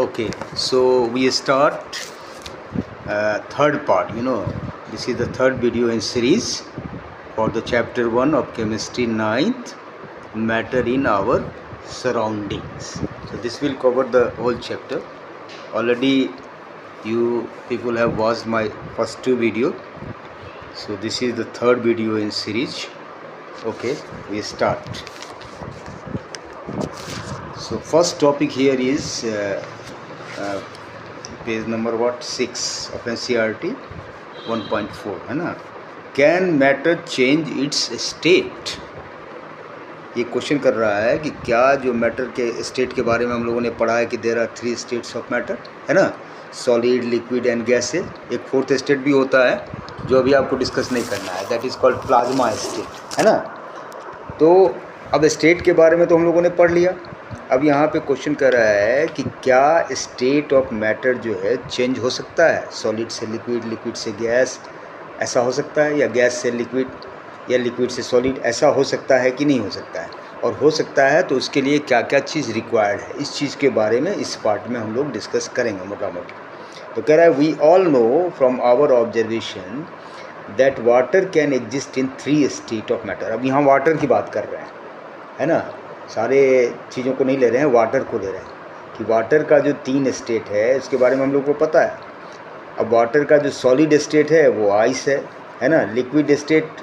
Okay, so we start third part. This is the third video in series for the chapter 1 of chemistry 9th, matter in our surroundings. So this will cover the whole chapter. Already you people have watched my first two video. So this is the third video in series. Okay, we start. So first topic here is page number 6 of NCERT 1.4 है ना. Can matter change it's state. ये question कर रहा है कि क्या जो matter के स्टेट के बारे में हम लोगों ने पढ़ा है कि there are 3 states of matter है ना, सॉलिड, लिक्विड एंड गैसेज. एक फोर्थ स्टेट भी होता है जो अभी आपको डिस्कस नहीं करना है, that is called plasma state है ना. तो अब स्टेट के बारे में तो हम लोगों ने पढ़ लिया. अब यहाँ पे क्वेश्चन कर रहा है कि क्या स्टेट ऑफ मैटर जो है चेंज हो सकता है, सॉलिड से लिक्विड, लिक्विड से गैस, ऐसा हो सकता है, या गैस से लिक्विड या लिक्विड से सॉलिड, ऐसा हो सकता है कि नहीं हो सकता है. और हो सकता है तो उसके लिए क्या क्या चीज़ रिक्वायर्ड है, इस चीज़ के बारे में इस पार्ट में हम लोग डिस्कस करेंगे मोटा मोटी. तो कह रहा है we all know from our observation that water can exist in 3 state of matter. अब यहाँ वाटर की बात कर रहे हैं है ना, सारे चीज़ों को नहीं ले रहे हैं, वाटर को ले रहे हैं कि वाटर का जो 3 स्टेट है उसके बारे में हम लोग को पता है. अब वाटर का जो सॉलिड स्टेट है वो आइस है ना. Liquid state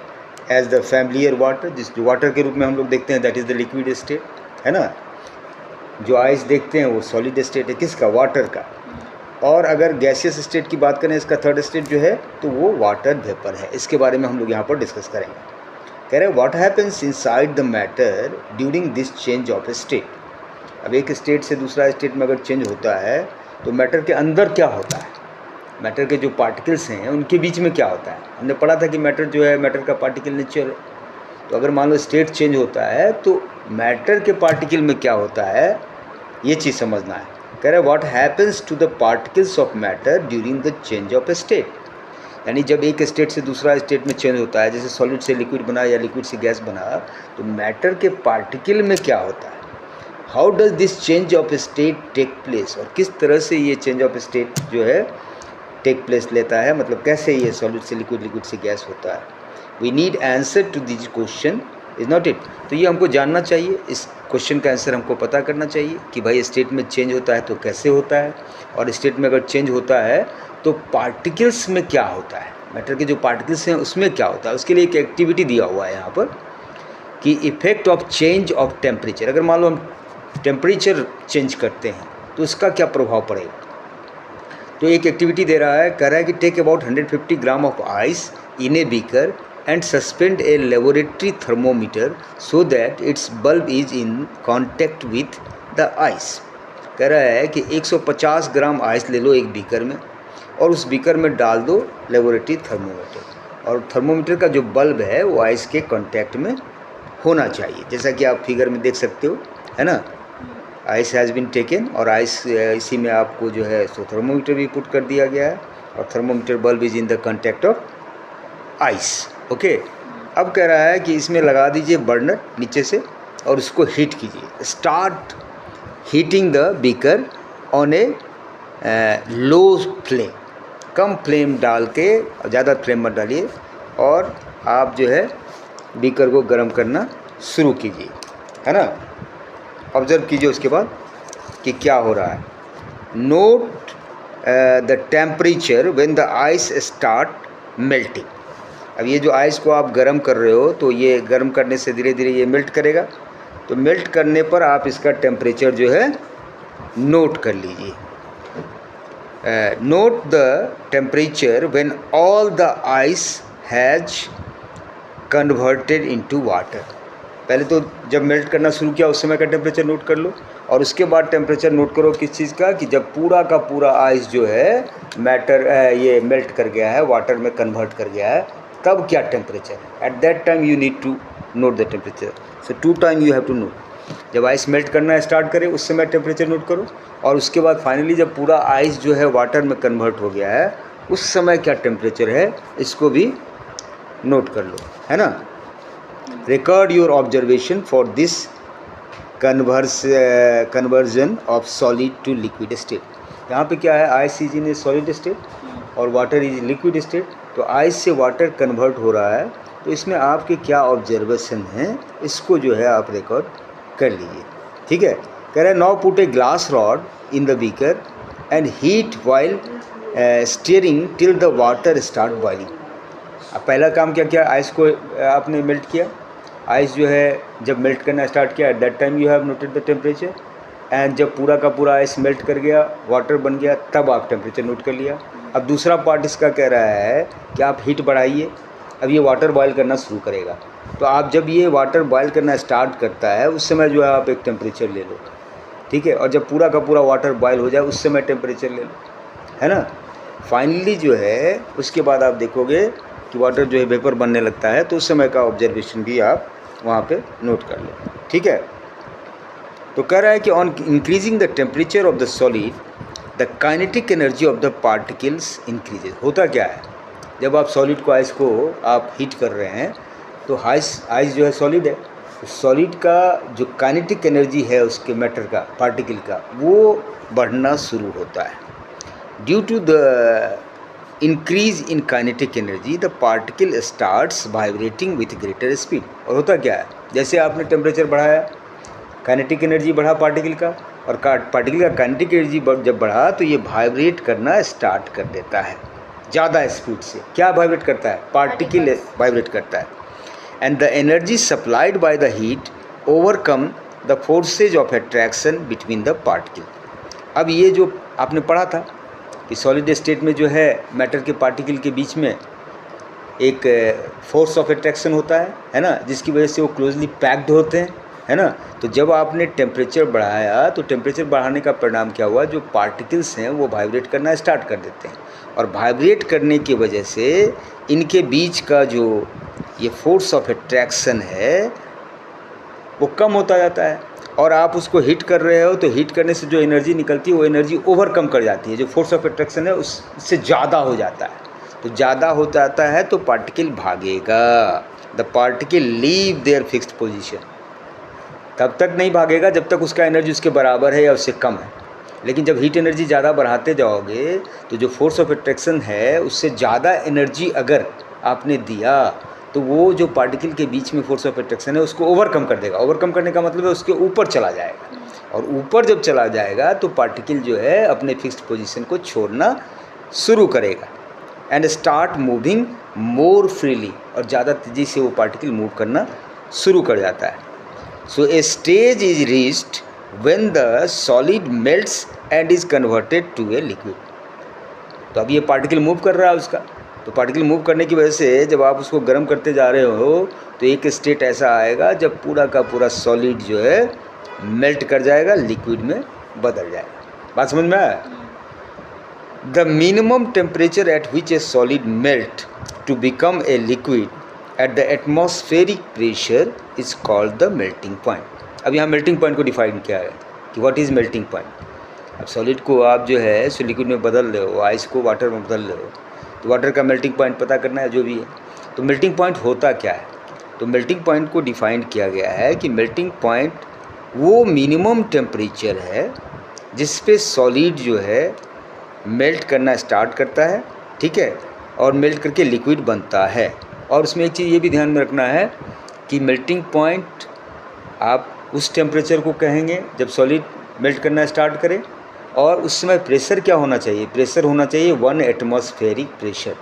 as the familiar water, जिस जो वाटर के रूप में हम लोग देखते हैं, that is the liquid state है ना. जो आइस देखते हैं वो सॉलिड स्टेट है, किसका, वाटर का. और अगर गैसियस स्टेट की बात करें, इसका थर्ड स्टेट जो है तो वो वाटर वेपर है. इसके बारे में हम लोग यहाँ पर डिस्कस करेंगे. कह रहे हैं what happens inside the matter during this change of state. अब एक स्टेट से दूसरा स्टेट में अगर चेंज होता है तो मैटर के अंदर क्या होता है, मैटर के जो पार्टिकल्स हैं उनके बीच में क्या होता है. हमने पढ़ा था कि मैटर जो है, मैटर का पार्टिकल नेचर है. तो अगर मान लो स्टेट चेंज होता है तो मैटर के पार्टिकल में क्या होता है, ये चीज़ समझना है. कह रहे हैं what happens to the particles of matter during the change of state. यानी जब एक स्टेट से दूसरा स्टेट में चेंज होता है, जैसे सॉलिड से लिक्विड बना या लिक्विड से गैस बना, तो मैटर के पार्टिकल में क्या होता है, how does this change of state take place, और किस तरह से ये चेंज ऑफ स्टेट जो है टेक प्लेस लेता है, मतलब कैसे ये सॉलिड से लिक्विड, लिक्विड से गैस होता है. We need answer to this question, is not it. तो ये हमको जानना चाहिए, इस क्वेश्चन का आंसर हमको पता करना चाहिए कि भाई स्टेट में चेंज होता है तो कैसे होता है, और स्टेट में अगर चेंज होता है तो पार्टिकल्स में क्या होता है, मैटर के जो पार्टिकल्स हैं उसमें क्या होता है. उसके लिए एक एक्टिविटी दिया हुआ है यहाँ पर कि effect of change of temperature. अगर मान लो हम टेम्परेचर चेंज करते हैं तो उसका क्या प्रभाव पड़ेगा. तो एक एक्टिविटी दे रहा है, कह रहा है कि take about 150 gram of ice in a beaker and suspend a laboratory thermometer so that its bulb is in contact with the ice. कह रहा है कि 150 ग्राम आइस ले लो एक बीकर में, और उस बीकर में डाल दो लेबोरेटरी थर्मोमीटर, और थर्मोमीटर का जो बल्ब है वो आइस के कांटेक्ट में होना चाहिए, जैसा कि आप फिगर में देख सकते हो है ना. आइस हैज़ बीन टेकन, और आइस इसी में आपको जो है सो थर्मोमीटर भी पुट कर दिया गया है, और thermometer bulb is in the contact of ice. Okay. अब कह रहा है कि इसमें लगा दीजिए बर्नर नीचे से और उसको हीट कीजिए. Start heating the beaker on A low flame. Come flame डाल के, ज़्यादा फ्लेम मत डालिए, और आप जो है बीकर को गर्म करना शुरू कीजिए है ना. ऑब्जर्व कीजिए उसके बाद कि क्या हो रहा है. Note the temperature when the ice start melting. अब ये जो आइस को आप गर्म कर रहे हो तो ये गर्म करने से धीरे धीरे ये मेल्ट करेगा. तो मेल्ट करने पर आप इसका टेम्परेचर जो है नोट कर लीजिए. Note the temperature when all the ice has converted into water. पहले तो जब मेल्ट करना शुरू किया उस समय का टेम्परेचर नोट कर लो, और उसके बाद टेम्परेचर नोट करो किस चीज़ का, कि जब पूरा का पूरा आइस जो है मैटर ये मेल्ट कर गया है, वाटर में कन्वर्ट कर गया है, तब क्या टेम्परेचर है. At that time you need to note the temperature. So 2 time you have to note. जब आइस मेल्ट करना स्टार्ट करे उस समय टेम्परेचर नोट करो, और उसके बाद फाइनली जब पूरा आइस जो है वाटर में कन्वर्ट हो गया है उस समय क्या टेम्परेचर है, इसको भी नोट कर लो है ना. Record your observation for this conversion of solid to liquid state. यहाँ पे क्या है, ice is in a solid state और वाटर इज लिक्विड स्टेट, तो आइस से वाटर कन्वर्ट हो रहा है। तो इसमें आपके क्या ऑब्जर्वेशन हैं, इसको जो है आप रिकॉर्ड कर लीजिए। ठीक है, कह रहा है now put a glass rod in the beaker and heat while steering till the water start boiling. अब पहला काम क्या किया, आइस को आपने मेल्ट किया। आइस जो है जब मेल्ट करना स्टार्ट किया, eight that time you have noted the temperature, and जब पूरा का पूरा आइस मेल्ट कर गया, वाटर बन गया, तब आप टेम्परेचर नोट कर लिया। अब दूसरा पार्ट इसका कह रहा है कि आप हीट बढ़ाइए, अब ये वाटर बॉयल करना शुरू करेगा। तो आप जब ये वाटर बॉयल करना स्टार्ट करता है उस समय जो है आप एक टेम्परेचर ले लो, ठीक है, और जब पूरा का पूरा वाटर बॉयल हो जाए उस समय टेम्परेचर ले लो, है ना। फाइनली जो है उसके बाद आप देखोगे कि वाटर जो है वेपर बनने लगता है, तो उस समय का ऑब्जर्वेशन भी आप वहाँ पे नोट कर लो। ठीक है, तो कह रहा है कि on increasing the temperature of the solid the kinetic energy of the particles increases. होता क्या है, जब आप सॉलिड को, आइस को आप हीट कर रहे हैं तो आइस जो है सॉलिड है, तो सॉलिड का जो काइनेटिक एनर्जी है उसके मैटर का, पार्टिकल का, वो बढ़ना शुरू होता है। Due to the increase in kinetic energy the particle starts vibrating with greater speed. और होता क्या है, जैसे आपने टेम्परेचर बढ़ाया, काइनेटिक एनर्जी बढ़ा पार्टिकल का, और पार्टिकल का काइनेटिक एनर्जी जब बढ़ा तो ये वाइब्रेट करना स्टार्ट कर देता है ज़्यादा स्पीड से। क्या वाइब्रेट करता है, पार्टिकल वाइब्रेट करता है। And the energy supplied by the heat overcome the forces of attraction between the particle. अब ये जो आपने पढ़ा था कि सॉलिड स्टेट में जो है मैटर के पार्टिकल के बीच में एक फोर्स ऑफ अट्रैक्शन होता है ना, जिसकी वजह से वो क्लोजली पैक्ड होते हैं, है ना। तो जब आपने टेम्परेचर बढ़ाया तो टेम्परेचर बढ़ाने का परिणाम क्या हुआ, जो पार्टिकल्स हैं वो वाइब्रेट करना स्टार्ट कर देते हैं, और वाइब्रेट करने की वजह से इनके बीच का जो ये फोर्स ऑफ अट्रैक्शन है वो कम होता जाता है। और आप उसको हीट कर रहे हो तो हीट करने से जो एनर्जी निकलती है वो एनर्जी ओवरकम कर जाती है, जो फोर्स ऑफ अट्रैक्शन है उससे ज़्यादा हो जाता है। तो ज़्यादा हो जाता है तो पार्टिकल भागेगा, the particle leave their fixed position. तब तक नहीं भागेगा जब तक उसका एनर्जी उसके बराबर है या उससे कम है। लेकिन जब हीट एनर्जी ज़्यादा बढ़ाते जाओगे तो जो फोर्स ऑफ अट्रैक्शन है उससे ज़्यादा एनर्जी अगर आपने दिया तो वो जो पार्टिकल के बीच में फोर्स ऑफ अट्रैक्शन है उसको ओवरकम कर देगा। ओवरकम करने का मतलब है उसके ऊपर चला जाएगा, और ऊपर जब चला जाएगा तो पार्टिकल जो है अपने फिक्स्ड पोजीशन को छोड़ना शुरू करेगा and start moving more freely, और ज़्यादा तेज़ी से वो पार्टिकल मूव करना शुरू कर जाता है। So a stage is reached when the solid melts and is converted to a liquid. तो अब ये पार्टिकल मूव कर रहा है उसका, तो पार्टिकल मूव करने की वजह से जब आप उसको गर्म करते जा रहे हो तो एक स्टेट ऐसा आएगा जब पूरा का पूरा सॉलिड जो है मेल्ट कर जाएगा, लिक्विड में बदल जाएगा। बात समझ में आया? The minimum temperature at which a solid melt to become a liquid at the atmospheric pressure is called the melting point. अब यहाँ मेल्टिंग पॉइंट को डिफाइन किया है कि व्हाट इज़ मेल्टिंग पॉइंट। अब सॉलिड को आप जो है सो लिक्विड में बदल रहे हो, आइस को वाटर में बदल रहे हो, तो वाटर का मेल्टिंग पॉइंट पता करना है जो भी है। तो मेल्टिंग पॉइंट होता क्या है, तो मेल्टिंग पॉइंट को डिफाइन किया गया है कि मेल्टिंग पॉइंट वो मिनिमम टेम्परेचर है जिस पे सॉलिड जो है मेल्ट करना स्टार्ट करता है, ठीक है, और मेल्ट करके लिक्विड बनता है। और उसमें एक चीज़ ये भी ध्यान में रखना है कि मेल्टिंग पॉइंट आप उस टेम्परेचर को कहेंगे जब सॉलिड मेल्ट करना स्टार्ट करे, और उस समय प्रेशर क्या होना चाहिए, प्रेशर होना चाहिए 1 atmospheric pressure,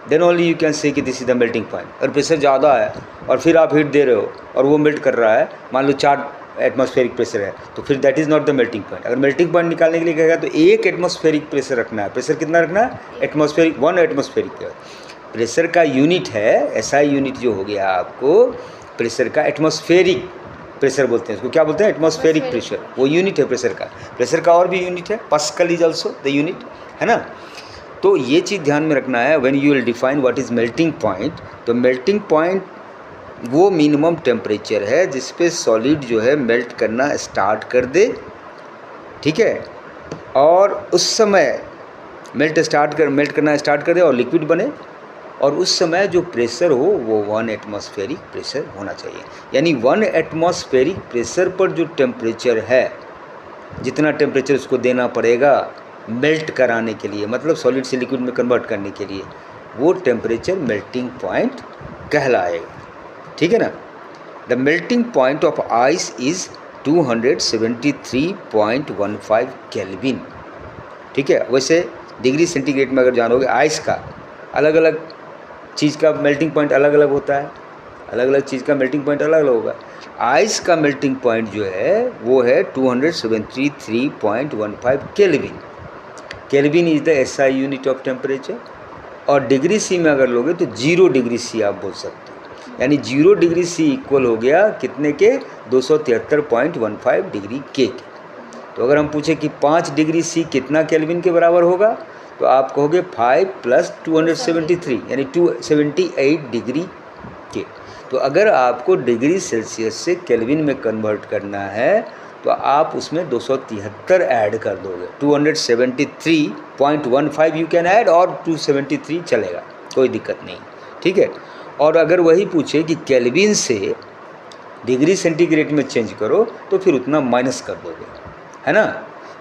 then only you can say कि this is the melting point. और प्रेशर ज़्यादा है और फिर आप हीट दे रहे हो और वो मेल्ट कर रहा है, मान लो 4 एटमॉस्फेरिक प्रेशर है, तो फिर that is not the melting point. अगर मेल्टिंग पॉइंट निकालने के लिए कहेगा तो 1 एटमॉस्फेरिक प्रेशर रखना है। प्रेशर कितना रखना है, एटमॉस्फेरिक 1 एटमॉस्फेरिक। प्रेशर का यूनिट है SI यूनिट जो हो गया आपको प्रेशर का, एटमॉस्फेरिक प्रेशर बोलते हैं उसको, क्या बोलते हैं, एटमॉस्फेरिक प्रेशर, वो यूनिट है प्रेशर का। प्रेशर का और भी यूनिट है, pascal is also the unit, है ना। तो ये चीज़ ध्यान में रखना है when you will define what is melting point. तो मेल्टिंग पॉइंट वो मिनिमम टेम्परेचर है जिस पे सॉलिड जो है मेल्ट करना स्टार्ट कर दे, ठीक है, और उस समय मेल्ट करना स्टार्ट कर दे और लिक्विड बने, और उस समय जो प्रेशर हो वो 1 एटमॉस्फेरिक प्रेशर होना चाहिए। यानी 1 एटमॉस्फेरिक प्रेशर पर जो टेम्परेचर है, जितना टेम्परेचर उसको देना पड़ेगा मेल्ट कराने के लिए, मतलब सॉलिड से लिक्विड में कन्वर्ट करने के लिए, वो टेम्परेचर मेल्टिंग पॉइंट कहलाएगा। ठीक है ना। The melting point of ice is 273.15 kelvin. ठीक है। वैसे डिग्री सेंटीग्रेड में अगर जानोगे आइस का अलग अलग चीज़ का मेल्टिंग पॉइंट अलग अलग होता है, अलग अलग चीज़ का मेल्टिंग पॉइंट अलग अलग होगा। आइस का मेल्टिंग पॉइंट जो है वो है 273.15 kelvin. Kelvin is the SI unit of temperature. और डिग्री सी में अगर लोगे तो 0 डिग्री सी आप बोल सकते हो। यानी 0 डिग्री सी इक्वल हो गया कितने के, 273.15 डिग्री के। तो अगर हम पूछे कि 5 डिग्री सी कितना केल्विन के बराबर होगा, तो आप कहोगे 5 + 273 यानी 278 डिग्री के। तो अगर आपको डिग्री सेल्सियस से केल्विन में कन्वर्ट करना है तो आप उसमें 273 ऐड कर दोगे। 273.15 यू कैन ऐड, और 273 चलेगा, कोई दिक्कत नहीं। ठीक है। और अगर वही पूछे कि केल्विन से डिग्री सेंटीग्रेड में चेंज करो तो फिर उतना माइनस कर दोगे, है ना।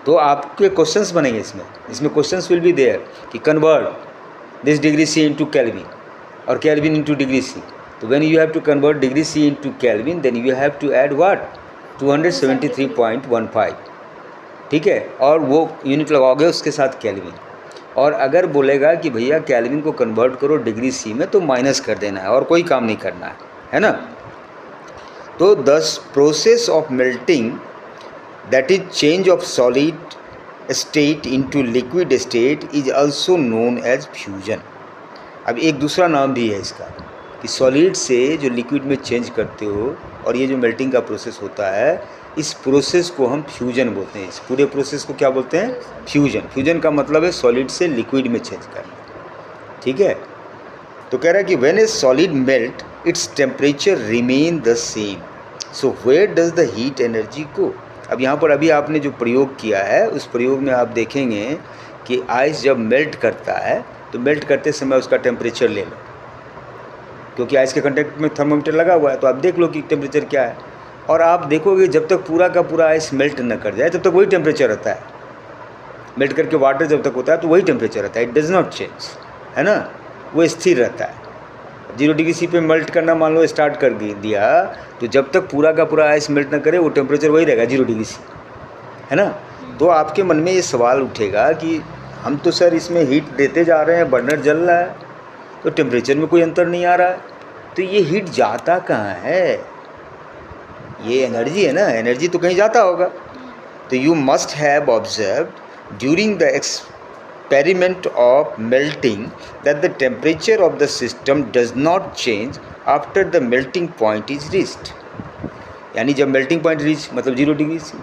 तो आपके क्वेश्चंस बनेंगे इसमें क्वेश्चंस विल बी देयर कि convert this degree C into kelvin और केल्विन इनटू डिग्री सी। तो when you have to convert degree C into kelvin then you have to add what, 273.15। ठीक है। और वो यूनिट लगाओगे उसके साथ केल्विन। और अगर बोलेगा कि भैया केल्विन को कन्वर्ट करो डिग्री सी में, तो माइनस कर देना है और कोई काम नहीं करना है ना। तो the process of melting that is change of solid state into liquid state is also known as fusion। अब एक दूसरा नाम भी है इसका कि सॉलिड से जो लिक्विड में चेंज करते हो, और ये जो मेल्टिंग का प्रोसेस होता है, इस प्रोसेस को हम फ्यूजन बोलते हैं। इस पूरे प्रोसेस को क्या बोलते हैं, फ्यूजन। फ्यूजन का मतलब है सॉलिड से लिक्विड में चेंज करना। ठीक है। तो कह रहा है कि when a solid melt its temperature remain the same, so where does the heat energy go. अब यहाँ पर अभी आपने जो प्रयोग किया है उस प्रयोग में आप देखेंगे कि आइस जब मेल्ट करता है तो मेल्ट करते समय उसका टेम्परेचर ले लो, क्योंकि आइस के कंटेक्ट में थर्मोमीटर लगा हुआ है, तो आप देख लो कि टेम्परेचर क्या है। और आप देखोगे जब तक पूरा का पूरा आइस मेल्ट न कर जाए तब तक वही टेम्परेचर रहता है। मेल्ट करके वाटर जब तक होता है तो वही टेम्परेचर रहता है, इट डज़ नॉट चेंज, है ना, वो स्थिर रहता है। 0 डिग्री सी पे मेल्ट करना मान लो स्टार्ट कर दिया, तो जब तक पूरा का पूरा आइस मेल्ट ना करे वो टेम्परेचर वही रहेगा 0 डिग्री सी, है ना। तो आपके मन में ये सवाल उठेगा कि हम तो सर इसमें हीट देते जा रहे हैं, बर्नर जल रहा है, तो टेम्परेचर में कोई अंतर नहीं आ रहा है, तो ये हीट जाता कहाँ है, ये एनर्जी है ना, एनर्जी तो कहीं जाता होगा। तो you must have observed during the experiment of melting that the temperature of the system does not change after the melting point is reached। यानी जब मेल्टिंग पॉइंट रीच मतलब 0 डिग्री सी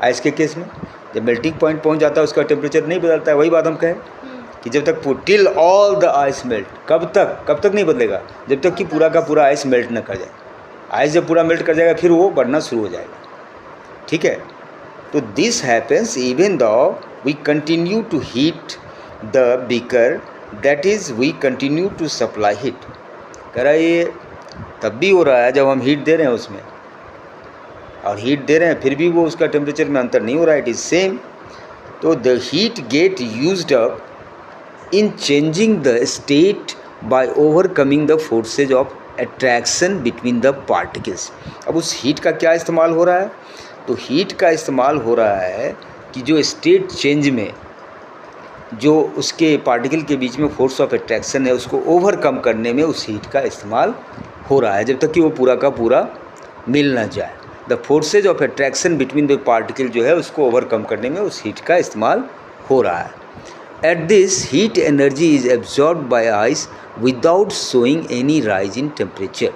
आइस के case में जब melting point पहुंच जाता है उसका टेम्परेचर नहीं बदलता है। वही बात हम कहें कि जब तक till all the ice melt, कब तक नहीं बदलेगा, जब तक कि पूरा का पूरा आइस मेल्ट न कर जाए। आइस जब पूरा मेल्ट कर जाएगा फिर वो बढ़ना शुरू हो जाएगा। ठीक है। तो this happens even though we continue to heat the beaker, that is we continue to supply heat. कह रहा है ये तब भी हो रहा है जब हम हीट दे रहे हैं उसमें, और हीट दे रहे हैं फिर भी वो उसका टेम्परेचर में अंतर नहीं हो रहा है, इट इज़ सेम। तो the heat get used up in changing the state by overcoming the forces of attraction between the particles. अब उस हीट का क्या इस्तेमाल हो रहा है, तो हीट का इस्तेमाल हो रहा है कि जो स्टेट चेंज में जो उसके पार्टिकल के बीच में फोर्स ऑफ अट्रैक्शन है उसको ओवरकम करने में उस हीट का इस्तेमाल हो रहा है, जब तक कि वो पूरा का पूरा मिल ना जाए। The forces of attraction between the particle जो है उसको ओवरकम करने में उस हीट का इस्तेमाल हो रहा है। At this heat energy is absorb by ice without showing any rise in temperature.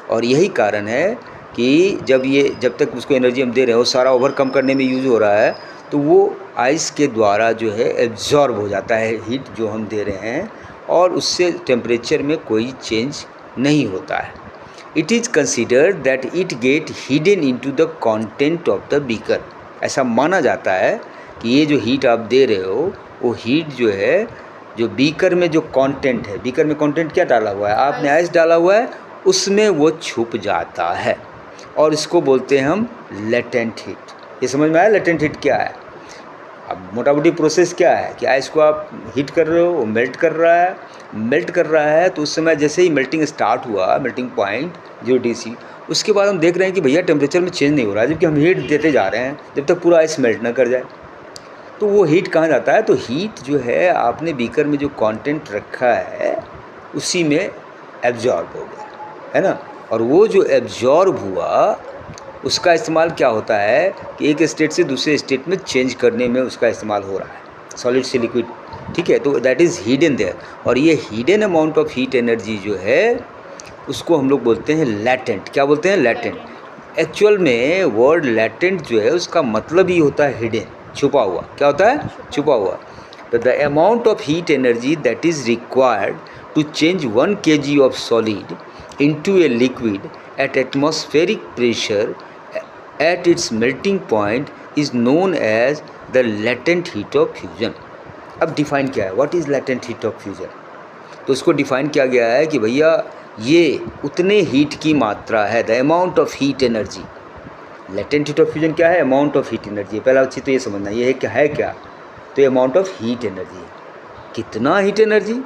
और यही कारण है कि जब तक उसको एनर्जी हम दे रहे हैं वो सारा ओवरकम करने में यूज़ हो रहा है, तो वो आइस के द्वारा जो है एब्जॉर्ब हो जाता है हीट जो हम दे रहे हैं, और उससे टेम्परेचर में कोई चेंज नहीं होता है। It is considered that it get hidden into the content of the beaker. ऐसा माना जाता है कि ये जो हीट आप दे रहे हो वो हीट जो है जो बीकर में जो कंटेंट है, बीकर में कंटेंट क्या डाला हुआ है, आपने आइस डाला हुआ है, उसमें वो छुप जाता है और इसको बोलते हैं हम लेटेंट हीट। ये समझ में आया लेटेंट हीट क्या है? अब मोटा मोटी प्रोसेस क्या है कि आइस को आप हीट कर रहे हो, वो मेल्ट कर रहा है तो उस समय जैसे ही मेल्टिंग स्टार्ट हुआ, मेल्टिंग पॉइंट 0 DC, उसके बाद हम देख रहे हैं कि भैया टेम्परेचर में चेंज नहीं हो रहा है, जबकि हम हीट देते जा रहे हैं जब तक पूरा आइस मेल्ट ना कर जाए। तो वो हीट कहाँ जाता है? तो हीट जो है आपने बीकर में जो कंटेंट रखा है उसी में एब्जॉर्ब हो गया, है ना। और वो जो एब्जॉर्ब हुआ उसका इस्तेमाल क्या होता है कि एक स्टेट से दूसरे स्टेट में चेंज करने में उसका इस्तेमाल हो रहा है, सॉलिड से लिक्विड, ठीक है। तो दैट इज़ हिडन देयर। और ये hidden amount of heat energy जो है उसको हम लोग बोलते हैं लैटेंट। क्या बोलते हैं? लैटेंट। एक्चुअल में वर्ड लैटेंट जो है उसका मतलब ही होता है हिडन, छुपा हुआ। क्या होता है? छुपा हुआ। तो the amount of heat energy that is required to change 1 kg of solid into a liquid at atmospheric pressure at its melting point is known as the latent heat of fusion। अब define क्या है? What is latent heat of fusion? तो उसको define किया गया है कि भैया ये उतने हीट की मात्रा है, the amount of heat energy. Latent heat of fusion क्या है? Amount of heat energy. पहला अच्छी तो ये समझना, ये है क्या? तो ये अमाउंट ऑफ हीट एनर्जी है। कितना हीट एनर्जी?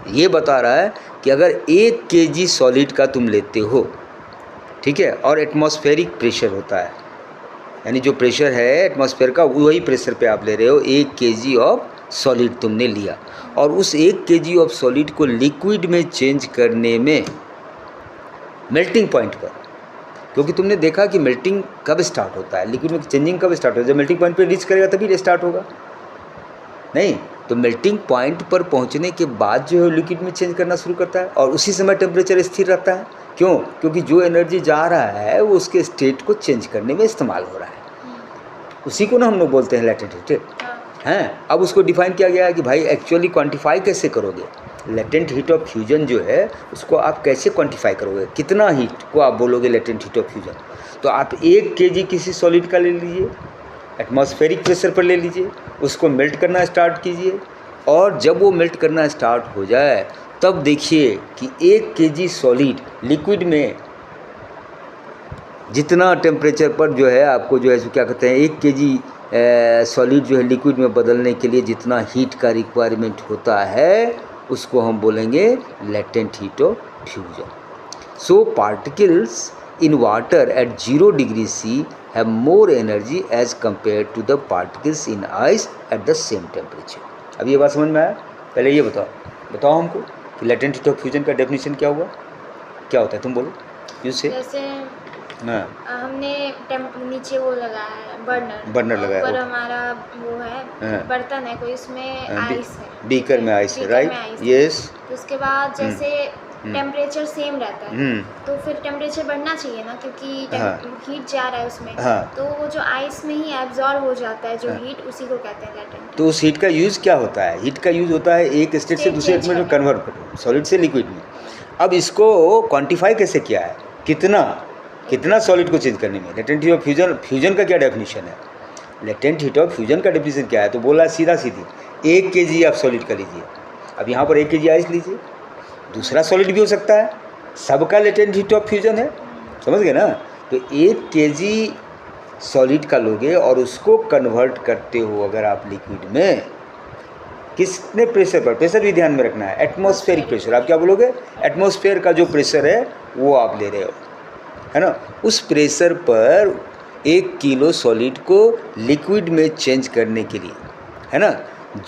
ये बता रहा है कि अगर 1 kg सॉलिड का तुम लेते हो, ठीक है, और एटमॉस्फेरिक प्रेशर होता है, यानी जो प्रेशर है एटमॉस्फेयर का वही प्रेशर पे आप ले रहे हो, 1 kg ऑफ सॉलिड तुमने लिया और उस 1 kg ऑफ सॉलिड को लिक्विड में चेंज करने में मेल्टिंग पॉइंट पर, क्योंकि तुमने देखा कि मेल्टिंग कब स्टार्ट होता है, लिक्विड में चेंजिंग कब स्टार्ट होता है? जब मेल्टिंग पॉइंट पे रीच करेगा तभी स्टार्ट होगा, नहीं तो मेल्टिंग पॉइंट पर पहुंचने के बाद जो है लिक्विड में चेंज करना शुरू करता है और उसी समय टेम्परेचर स्थिर रहता है। क्यों? क्योंकि जो एनर्जी जा रहा है वो उसके स्टेट को चेंज करने में इस्तेमाल हो रहा है, उसी को ना हम लोग बोलते हैं लेटेंट हीट हैं। अब उसको डिफाइन किया गया है कि भाई एक्चुअली क्वांटिफाई कैसे करोगे? लेटेंट हीट ऑफ फ्यूजन जो है उसको आप कैसे क्वांटिफाई करोगे? कितना हीट को आप बोलोगे लेटेंट हीट ऑफ फ्यूजन? तो आप 1 kg किसी सॉलिड का ले लीजिए, एटमॉस्फेरिक प्रेशर पर ले लीजिए, उसको मेल्ट करना स्टार्ट कीजिए और जब वो मेल्ट करना स्टार्ट हो जाए तब देखिए कि 1 kg सॉलिड लिक्विड में जितना टेम्परेचर पर जो है आपको जो है क्या कहते हैं 1 kg सॉलिड जो है लिक्विड में बदलने के लिए जितना हीट का रिक्वायरमेंट होता है उसको हम बोलेंगे latent heat of fusion. So particles in water at 0 degree C have more energy as compared to the particles in ice at the same temperature। अब ये बात समझ में आया? पहले ये बताओ हमको कि लेटेंट हीट ऑफ फ्यूजन का डेफिनेशन क्या हुआ, क्या होता है? तुम बोलो यूज से। जैसे हमने नीचे वो लगाया है बर्नर लगाया ऊपर हमारा वो है बर्तन है कोई, उसमें आइस है, बीकर में आइस है, राइट, यस। तो उसके बाद जैसे टेम्परेचर सेम रहता है तो फिर टेम्परेचर बढ़ना चाहिए ना, क्योंकि हीट जा रहा है उसमें, तो वो जो आइस में ही एब्जॉर्ब हो जाता है जो हीट, उसी को कहते हैं लेटेंट। तो उस हीट का यूज़ क्या होता है? हीट का यूज़ होता है एक स्टेट से दूसरे स्टेट में कन्वर्ट करो, सॉलिड से लिक्विड में। अब इसको क्वांटिफाई कैसे किया है? कितना सॉलिड को चेंज करने में? लेटेंट हीट ऑफ फ्यूजन का क्या डेफिनेशन है? लेटेंट हीट ऑफ फ्यूजन का डेफिनेशन क्या है? तो बोला सीधी 1 kg आप सॉलिड का लीजिए, अब यहाँ पर 1 kg आइस लीजिए, दूसरा सॉलिड भी हो सकता है, सबका लेटेंट हीट ऑफ फ्यूजन है, समझ गए ना। तो 1 kg सॉलिड का लोगे और उसको कन्वर्ट करते हो अगर आप लिक्विड में, किसने प्रेशर पर? प्रेशर भी ध्यान में रखना है, एटमॉस्फेरिक प्रेशर। आप क्या बोलोगे? एटमॉस्फेयर का जो प्रेशर है वो आप ले रहे हो, है ना। उस प्रेशर पर 1 किलो सॉलिड को लिक्विड में चेंज करने के लिए, है ना,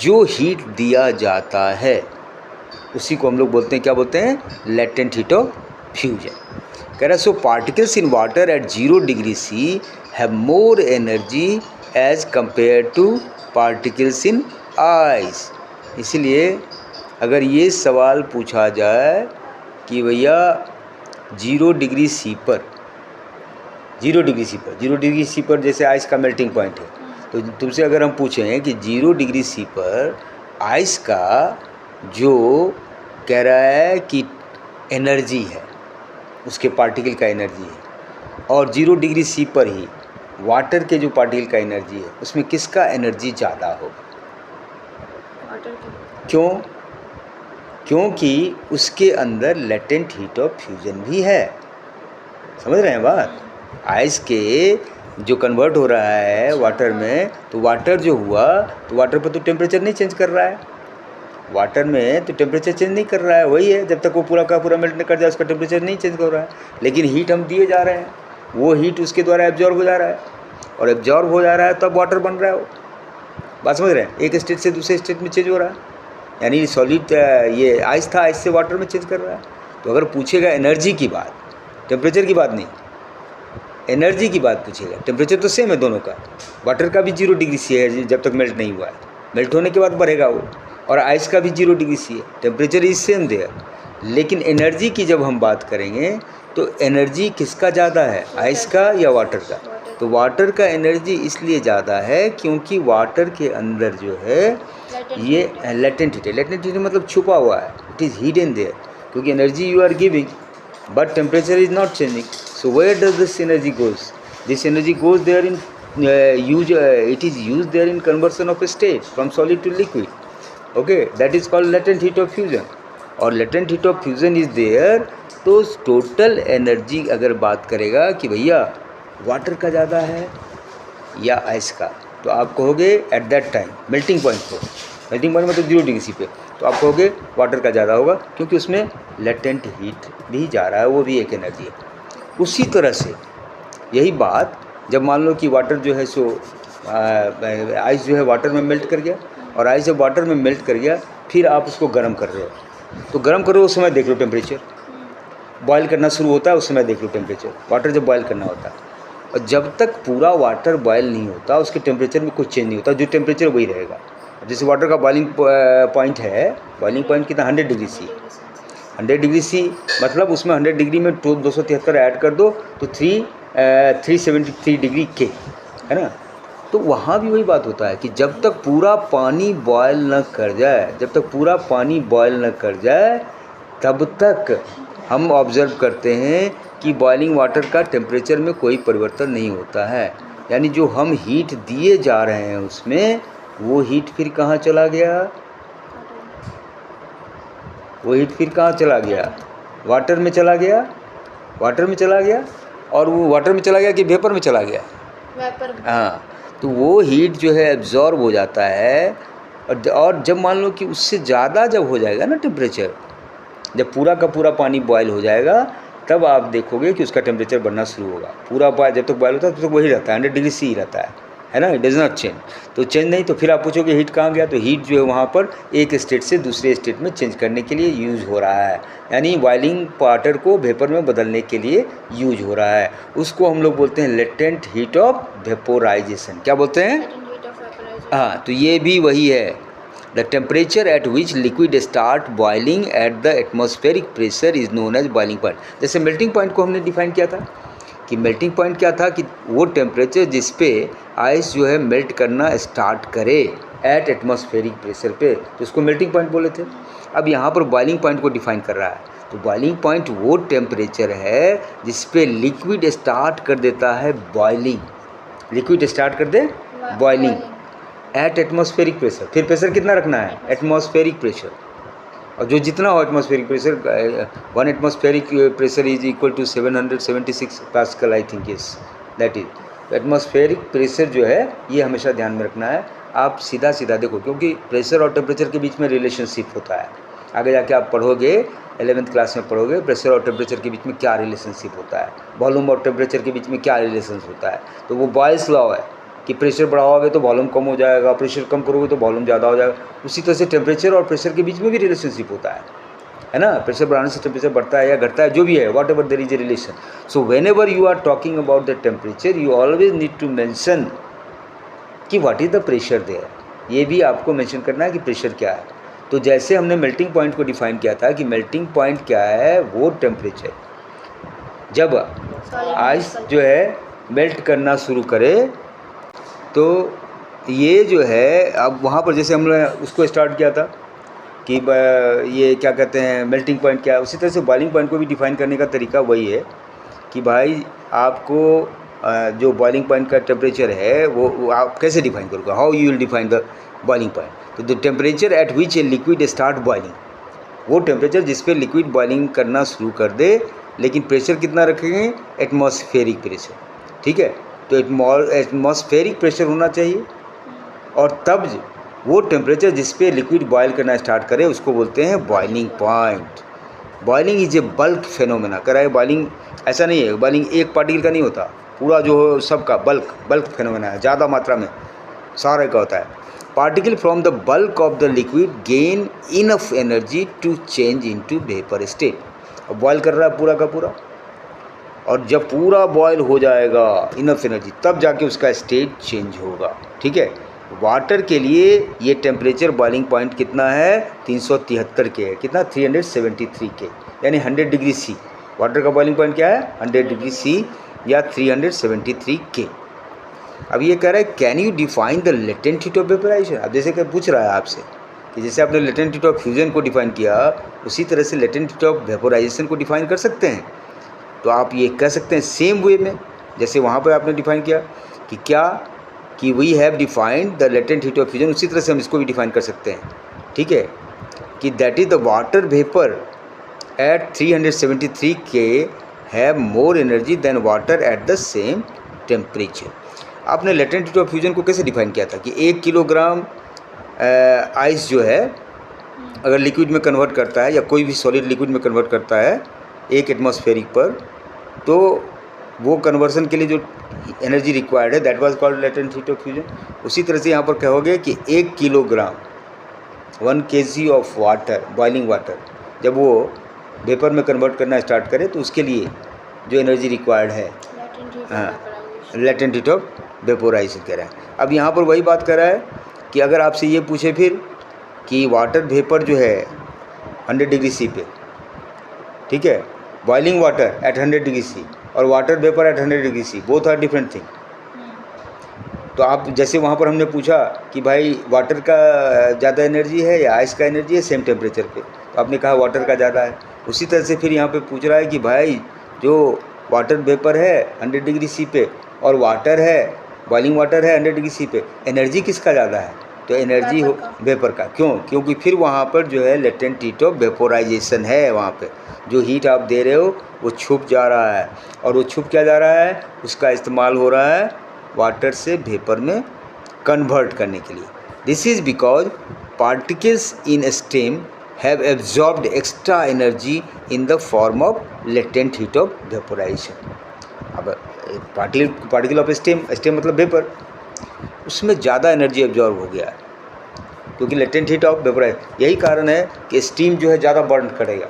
जो हीट दिया जाता है उसी को हम लोग बोलते हैं, क्या बोलते हैं? Latent heat of fusion. कह रहा so particles in water at 0 degree C have more energy as compare to particles in ice. इसलिए अगर ये सवाल पूछा जाए कि भैया 0 degree C पर 0 degree C पर जैसे आइस का मेल्टिंग पॉइंट है, तो तुमसे अगर हम पूछें कि 0 degree C पर आइस का जो कह रहा है कि एनर्जी है, उसके पार्टिकल का एनर्जी है, और 0 degree C पर ही वाटर के जो पार्टिकल का एनर्जी है उसमें किसका एनर्जी ज़्यादा होगा? क्यों? क्योंकि उसके अंदर लेटेंट हीट ऑफ फ्यूजन भी है। समझ रहे हैं बात? आइस के जो कन्वर्ट हो रहा है वाटर में, तो वाटर जो हुआ तो वाटर पर तो टेम्परेचर नहीं चेंज कर रहा है, वाटर में तो टेम्परेचर चेंज नहीं कर रहा है, वही है, जब तक वो पूरा का पूरा मेल्ट नहीं कर जाए उसका टेम्परेचर नहीं चेंज हो रहा है। लेकिन हीट हम दिए जा रहे हैं, वो हीट उसके द्वारा एब्जॉर्ब हो जा रहा है, और एब्जॉर्ब हो जा रहा है तब वाटर बन रहा है। वो बात समझ रहे हैं? एक स्टेट से दूसरे स्टेट में चेंज हो रहा है, यानी सॉलिड ये आइस था, आइस से वाटर में चेंज कर रहा है। तो अगर पूछेगा एनर्जी की बात, टेम्परेचर की बात नहीं, एनर्जी की बात पूछेगा, टेम्परेचर तो सेम है दोनों का, वाटर का भी 0 डिग्री सी है जब तक मेल्ट नहीं हुआ है, मेल्ट होने के बाद बढ़ेगा वो, और आइस का भी 0 डिग्री सी है, टेम्परेचर इज सेम देयर। लेकिन एनर्जी की जब हम बात करेंगे तो एनर्जी किसका ज़्यादा है, आइस का या वाटर का? तो वाटर का एनर्जी इसलिए ज़्यादा है क्योंकि वाटर के अंदर जो है ये लेटेंट हीट है। लेटेंट हीट मतलब छुपा हुआ है, इट इज़ हिडन देयर, क्योंकि energy you are giving but temperature is not changing. So where does this energy goes? This energy goes there in it is used there in conversion of a state from solid to liquid. Okay, that is called latent heat of fusion. और latent heat of fusion is there, तो total energy अगर बात करेगा कि भैया water का ज़्यादा है या आइस का, तो आप कहोगे eight that time melting point को, मेल्टिंग पॉइंट मतलब 0 डिग्री सी पे, तो आप कहोगे वाटर का ज़्यादा होगा क्योंकि उसमें लेटेंट हीट भी जा रहा है, वो भी एक एनर्जी है। उसी तरह से यही बात जब मान लो कि वाटर जो है सो आइस जो है वाटर में मेल्ट कर गया, और आइस जब वाटर में मेल्ट कर गया फिर आप उसको गर्म कर रहे हो, तो गर्म करो उस समय देख लो टेम्परेचर, बॉयल करना शुरू होता है उस समय देख लो टेम्परेचर, वाटर जब बॉयल करना होता है। और जब तक पूरा वाटर बॉयल नहीं होता उसके टेम्परेचर में कुछ चेंज नहीं होता, जो टेम्परेचर वही रहेगा। जैसे वाटर का बॉइलिंग पॉइंट है, बॉइलिंग पॉइंट कितना 100 डिग्री सी, 100 डिग्री सी मतलब उसमें 100 डिग्री में 273 ऐड कर दो तो 373 डिग्री के, है ना। तो वहाँ भी वही बात होता है कि जब तक पूरा पानी बॉयल न कर जाए, जब तक पूरा पानी बॉयल न कर जाए तब तक हम ऑब्ज़र्व करते हैं कि बॉइलिंग वाटर का टेम्परेचर में कोई परिवर्तन नहीं होता है। यानी जो हम हीट दिए जा रहे हैं उसमें वो हीट फिर कहाँ चला गया, वो हीट फिर कहाँ चला गया, वाटर में चला गया, वाटर में चला गया, और वो वाटर में चला गया कि वेपर में चला गया, वेपर में। हाँ, तो वो हीट जो है एब्जॉर्ब हो जाता है। और जब मान लो कि उससे ज़्यादा जब हो जाएगा ना टेम्परेचर, जब पूरा का पूरा पानी बॉयल हो जाएगा तब आप देखोगे कि उसका टेम्परेचर बढ़ना शुरू होगा। पूरा बॉयल जब तक बॉयल होता है तब तक वही रहता है, 100 डिग्री सी ही रहता है ना, इट डज नॉट चेंज। तो चेंज नहीं तो फिर आप पूछोगे हीट कहाँ गया, तो हीट जो है वहाँ पर एक स्टेट से दूसरे स्टेट में चेंज करने के लिए यूज़ हो रहा है, यानी बॉइलिंग वाटर को वेपर में बदलने के लिए यूज हो रहा है। उसको हम लोग बोलते हैं लेटेंट हीट ऑफ वेपोराइजेशन। क्या बोलते हैं? हाँ, तो ये भी वही है, the temperature at which liquid start boiling at the atmospheric pressure is known as boiling point. जैसे मेल्टिंग पॉइंट को हमने डिफाइन किया था कि मेल्टिंग पॉइंट क्या था कि वो टेम्परेचर जिस पे आइस जो है मेल्ट करना स्टार्ट करे एट एटमॉस्फेरिक प्रेशर पे, तो उसको मेल्टिंग पॉइंट बोले थे। अब यहाँ पर बॉइलिंग पॉइंट को डिफाइन कर रहा है, तो बॉइलिंग पॉइंट वो टेम्परेचर है जिस पे लिक्विड स्टार्ट कर देता है बॉइलिंग, लिक्विड स्टार्ट कर दे बॉइलिंग एट एटमॉस्फेरिक प्रेशर। फिर प्रेशर कितना रखना है? एटमॉस्फेरिक प्रेशर, और जो जितना हो atmospheric pressure, 1 atmospheric pressure is equal to 776 pascal, I think is that is atmospheric pressure जो है ये हमेशा ध्यान में रखना है। आप सीधा सीधा देखो, क्योंकि प्रेशर और टेम्परेचर के बीच में रिलेशनशिप होता है। आगे जाके आप पढ़ोगे 11th क्लास में पढ़ोगे प्रेशर और टेम्परेचर के बीच में क्या रिलेशनशिप होता है, वॉल्यूम और टेम्परेचर के बीच में क्या रिलेशन होता है। तो वो बॉयल्स लॉ है कि प्रेशर बढ़ाओगे तो वॉल्यूम कम हो जाएगा, प्रेशर कम करोगे तो वॉल्यूम ज़्यादा हो जाएगा। उसी तरह से टेम्परेचर और प्रेशर के बीच में भी रिलेशनशिप होता है ना। प्रेशर बढ़ाने से टेम्परेचर बढ़ता है या घटता है, जो भी है, whatever there is a relation. So whenever you are talking about the temperature you always need to mention कि what is the pressure there, ये भी आपको मेंशन करना है कि प्रेशर क्या है। तो जैसे हमने मेल्टिंग पॉइंट को डिफाइन किया था कि मेल्टिंग पॉइंट क्या है, वो टेम्परेचर जब आइस जो है मेल्ट करना शुरू करे, तो ये जो है अब वहाँ पर जैसे हमने उसको स्टार्ट किया था कि ये क्या कहते हैं मेल्टिंग पॉइंट क्या है, उसी तरह से बॉइलिंग पॉइंट को भी डिफाइन करने का तरीका वही है कि भाई आपको जो बॉइलिंग पॉइंट का टेम्परेचर है वो आप कैसे डिफाइन करोगे, how you will define the boiling point. तो the temperature at which a liquid start boiling, वो टेम्परेचर जिस पे लिक्विड बॉइलिंग करना शुरू कर दे, लेकिन प्रेशर कितना रखेंगे, एटमॉस्फेरिक प्रेशर, ठीक है। तो एटमॉस्फेरिक प्रेशर होना चाहिए, और तब वो टेम्परेचर जिस पे लिक्विड बॉयल करना स्टार्ट करे उसको बोलते हैं boiling point. Boiling is a bulk phenomena. कह रहा है बॉइलिंग ऐसा नहीं है, बॉइलिंग एक पार्टिकल का नहीं होता, पूरा जो हो सबका बल्क फेनोमेना है, ज़्यादा मात्रा में सारे का होता है। Particle from the bulk of the liquid gain enough energy to change into vapour state. अब बॉयल कर रहा है पूरा का पूरा, और जब पूरा बॉयल हो जाएगा इनफ एनर्जी, तब जाके उसका स्टेट चेंज होगा, ठीक है। वाटर के लिए ये टेम्परेचर बॉइलिंग पॉइंट कितना है, 373 के है, कितना 373 के, यानी 100 डिग्री सी। वाटर का बॉइलिंग पॉइंट क्या है, 100 डिग्री सी या 373 के। अब ये कह रहा है can you define the latent heat of vaporisation. अब जैसे कि पूछ रहा है आपसे कि जैसे आपने लेटेंट हीट ऑफ फ्यूजन को डिफाइन किया, उसी तरह से लेटेंट हीट ऑफ वेपोराइजेशन को डिफाइन कर सकते हैं। तो आप ये कह सकते हैं सेम वे में जैसे वहाँ पर आपने डिफाइन किया कि क्या कि we have defined the latent heat of fusion, उसी तरह से हम इसको भी डिफाइन कर सकते हैं, ठीक है, कि that is the water vapour at 373 K have more energy than water at the same temperature. आपने लेटेंट हीट ऑफ फ्यूजन को कैसे डिफाइन किया था कि 1 किलोग्राम आइस जो है अगर लिक्विड में कन्वर्ट करता है, या कोई भी सॉलिड लिक्विड में कन्वर्ट करता है 1 एटमॉस्फेरिक पर, तो वो कन्वर्सन के लिए जो एनर्जी रिक्वायर्ड है that was called latent heat of fusion. उसी तरह से यहाँ पर कहोगे कि 1 kilogram 1 kg of water, boiling water, जब वो वेपर में कन्वर्ट करना स्टार्ट करे तो उसके लिए जो एनर्जी रिक्वायर्ड है, हाँ, लेटेंट हीट ऑफ वेपोराइजेशन कह रहा है। अब यहाँ पर वही बात कर रहा है कि अगर आपसे ये पूछे फिर कि वाटर वेपर जो है 100 डिग्री सी पे, ठीक है, boiling water at 100 degree C और water vapour at 100 degree C, both are different thing. तो आप जैसे वहाँ पर हमने पूछा कि भाई वाटर का ज़्यादा एनर्जी है या आइस का एनर्जी है सेम टेम्परेचर पे, तो आपने कहा वाटर का ज़्यादा है। उसी तरह से फिर यहाँ पे पूछ रहा है कि भाई जो वाटर वेपर है 100 डिग्री सी पे और वाटर है, बॉइलिंग वाटर है 100 डिग्री सी पे, एनर्जी किसका ज़्यादा है, तो एनर्जी हो वेपर का। क्यों, क्योंकि फिर वहाँ पर जो है लेटेंट हीट ऑफ वेपोराइजेशन है, वहाँ पे जो हीट आप दे रहे हो वो छुप जा रहा है, और वो छुप क्या जा रहा है, उसका इस्तेमाल हो रहा है वाटर से वेपर में कन्वर्ट करने के लिए। This is because particles in stem have absorbed extra energy in the form of latent heat of vaporisation. अब पार्टिकल ऑफ स्टेम मतलब वेपर, उसमें ज़्यादा एनर्जी एब्जॉर्ब हो गया है क्योंकि लेटेंट हीट ऑफ वेपोराइजेशन। यही कारण है कि स्टीम जो है ज़्यादा बर्न करेगा।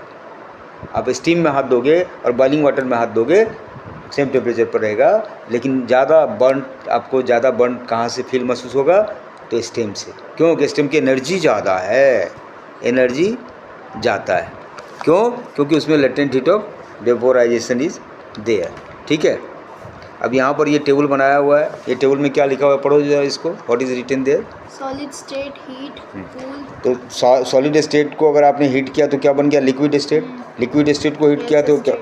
आप स्टीम में हाथ दोगे और बॉइलिंग वाटर में हाथ दोगे सेम टेम्परेचर पर रहेगा, लेकिन ज़्यादा बर्न, आपको ज़्यादा बर्न कहाँ से फील महसूस होगा, तो स्टीम से। क्योंकि स्टीम की एनर्जी ज़्यादा है, एनर्जी जाता है। क्यों, क्योंकि उसमें latent heat of vaporisation is there, ठीक है। अब यहाँ पर ये टेबल बनाया हुआ है, ये टेबल में क्या लिखा हुआ है, पढ़ो जरा इसको, what is written there. Solid state heat cool. तो सॉलिड स्टेट को अगर आपने हीट किया तो क्या बन गया, लिक्विड स्टेट। लिक्विड स्टेट को हीट किया तो क्या,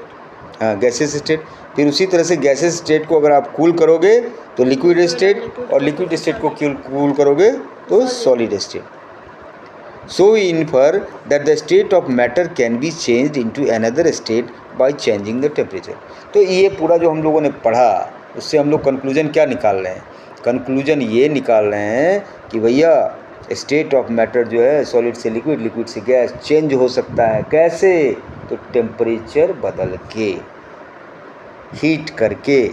हाँ, गैसेस स्टेट। फिर उसी तरह से गैसेस स्टेट को अगर आप कूल करोगे तो लिक्विड स्टेट, और लिक्विड स्टेट को कूल करोगे तो solid state. So we infer that the state of matter can be changed into another state by changing the temperature. तो ये पूरा जो हम लोगों ने पढ़ा उससे हम लोग कंक्लूजन क्या निकाल रहे हैं, कंक्लूजन ये निकाल रहे हैं कि भैया स्टेट ऑफ मैटर जो है सॉलिड से लिक्विड, लिक्विड से गैस चेंज हो सकता है। कैसे, तो टेम्परेचर बदल के, हीट करके,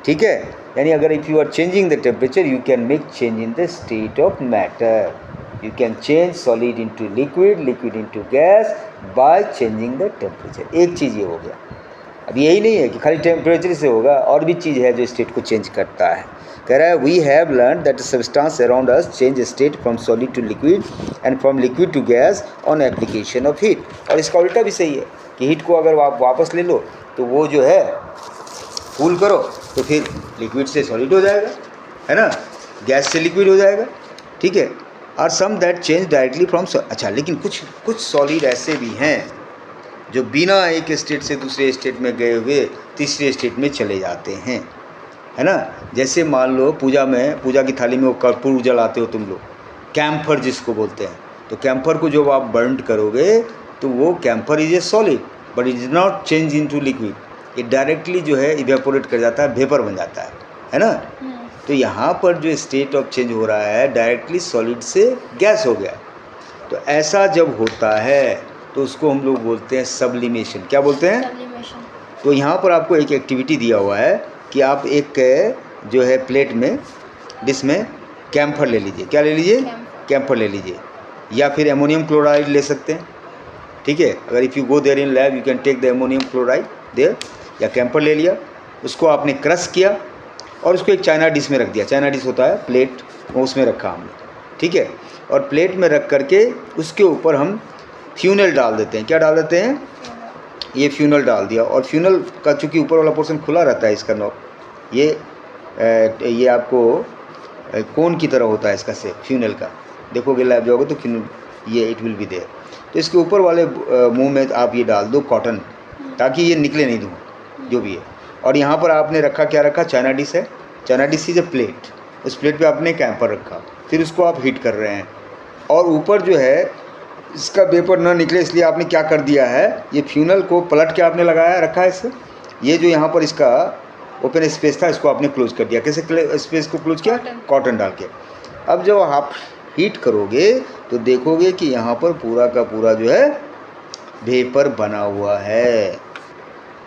ठीक है। यानी अगर if you are changing the temperature you can make change in the state of matter. You can change solid into liquid, liquid into gas by changing the temperature. एक चीज़ ये हो गया। अब यही नहीं है कि खाली टेम्परेचर से होगा, और भी चीज़ है जो स्टेट को चेंज करता है। कह रहा है we have learn that substance around us change state from solid to liquid and from liquid to gas on application of heat. और इसका उल्टा भी सही है कि हीट को अगर आप वापस ले लो तो वो जो है कूल करो तो फिर लिक्विड से सॉलिड हो जाएगा, है ना, गैस से लिक्विड हो जाएगा, ठीक है। और सम दैट चेंज डायरेक्टली फ्रॉम, अच्छा, लेकिन कुछ सॉलिड ऐसे भी हैं जो बिना एक स्टेट से दूसरे स्टेट में गए हुए तीसरे स्टेट में चले जाते हैं। है ना। जैसे मान लो पूजा की थाली में वो कर्पूर जलाते हो तुम लोग, कैम्फर जिसको बोलते हैं, तो कैम्फर को जब आप बर्न करोगे तो वो camphor is a solid but is not change into liquid, ये डायरेक्टली जो है इवेपोरेट कर जाता है, वेपर बन जाता है ना। तो यहाँ पर जो स्टेट ऑफ चेंज हो रहा है डायरेक्टली सॉलिड से गैस हो गया। तो ऐसा जब होता है तो उसको हम लोग बोलते हैं सब्लिमेशन। क्या बोलते हैं? सब्लिमेशन। तो यहाँ पर आपको एक एक्टिविटी दिया हुआ है कि आप एक जो है प्लेट में, डिश में कैम्फर ले लीजिए। क्या ले लीजिए? कैम्फर ले लीजिए, या फिर एमोनियम क्लोराइड ले सकते हैं, ठीक है। अगर if you go there in lab you can take the ammonium chloride there, या कैम्फर ले लिया, उसको आपने क्रश किया और उसको एक चाइना डिश में रख दिया। चाइना डिश होता है प्लेट, वो उसमें रखा हमने, ठीक है। और प्लेट में रख करके उसके ऊपर हम फ्यूनल डाल देते हैं। क्या डाल देते हैं? ये फ्यूनल डाल दिया, और फ्यूनल का चूँकि ऊपर वाला पोर्शन खुला रहता है इसका नॉब, ये आपको कोन की तरह होता है इसका से फ्यूनल का, देखोगे लैब जाओगे तो फ्यूनल ये इट विल बी देयर। तो इसके ऊपर वाले मुंह में आप ये डाल दो कॉटन, ताकि ये निकले नहीं धुआं जो भी है। और यहाँ पर आपने रखा, क्या रखा? चाइना डिश है। China dish is a plate, उस प्लेट पे आपने कैम्पर रखा, फिर उसको आप हीट कर रहे हैं, और ऊपर जो है इसका वेपर ना निकले इसलिए आपने क्या कर दिया है, ये फ्यूनल को पलट के आपने लगाया रखा है इससे। ये जो यहाँ पर इसका ओपन स्पेस था इसको आपने क्लोज कर दिया। कैसे स्पेस को क्लोज किया? कॉटन डाल के। अब जब आप हीट करोगे तो देखोगे कि यहाँ पर पूरा का पूरा जो है वेपर बना हुआ है,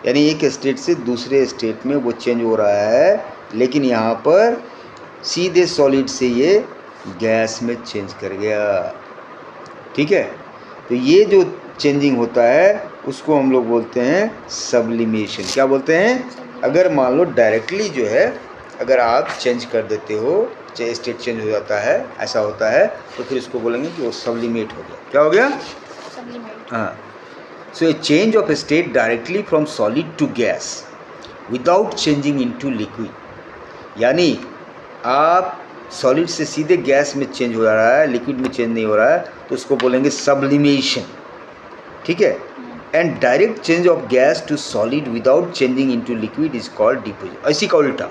यानी एक स्टेट से दूसरे स्टेट में वो चेंज हो रहा है, लेकिन यहाँ पर सीधे सॉलिड से ये गैस में चेंज कर गया, ठीक है। तो ये जो चेंजिंग होता है उसको हम लोग बोलते हैं सब्लिमेशन। क्या बोलते हैं? अगर मान लो डायरेक्टली जो है अगर आप चेंज कर देते हो, चाहे स्टेट चेंज हो जाता है, ऐसा होता है, तो फिर इसको बोलेंगे कि वो सब्लिमेट हो गया। क्या हो गया? सब्लिमेट। हाँ। So a change of state directly from solid to gas without changing into liquid, यानी आप सॉलिड से सीधे गैस में चेंज हो रहा है, लिक्विड में चेंज नहीं हो रहा है, तो उसको बोलेंगे सब्लिमेशन, ठीक है। And direct change of gas to solid without changing into liquid is called deposition. इसी का उल्टा,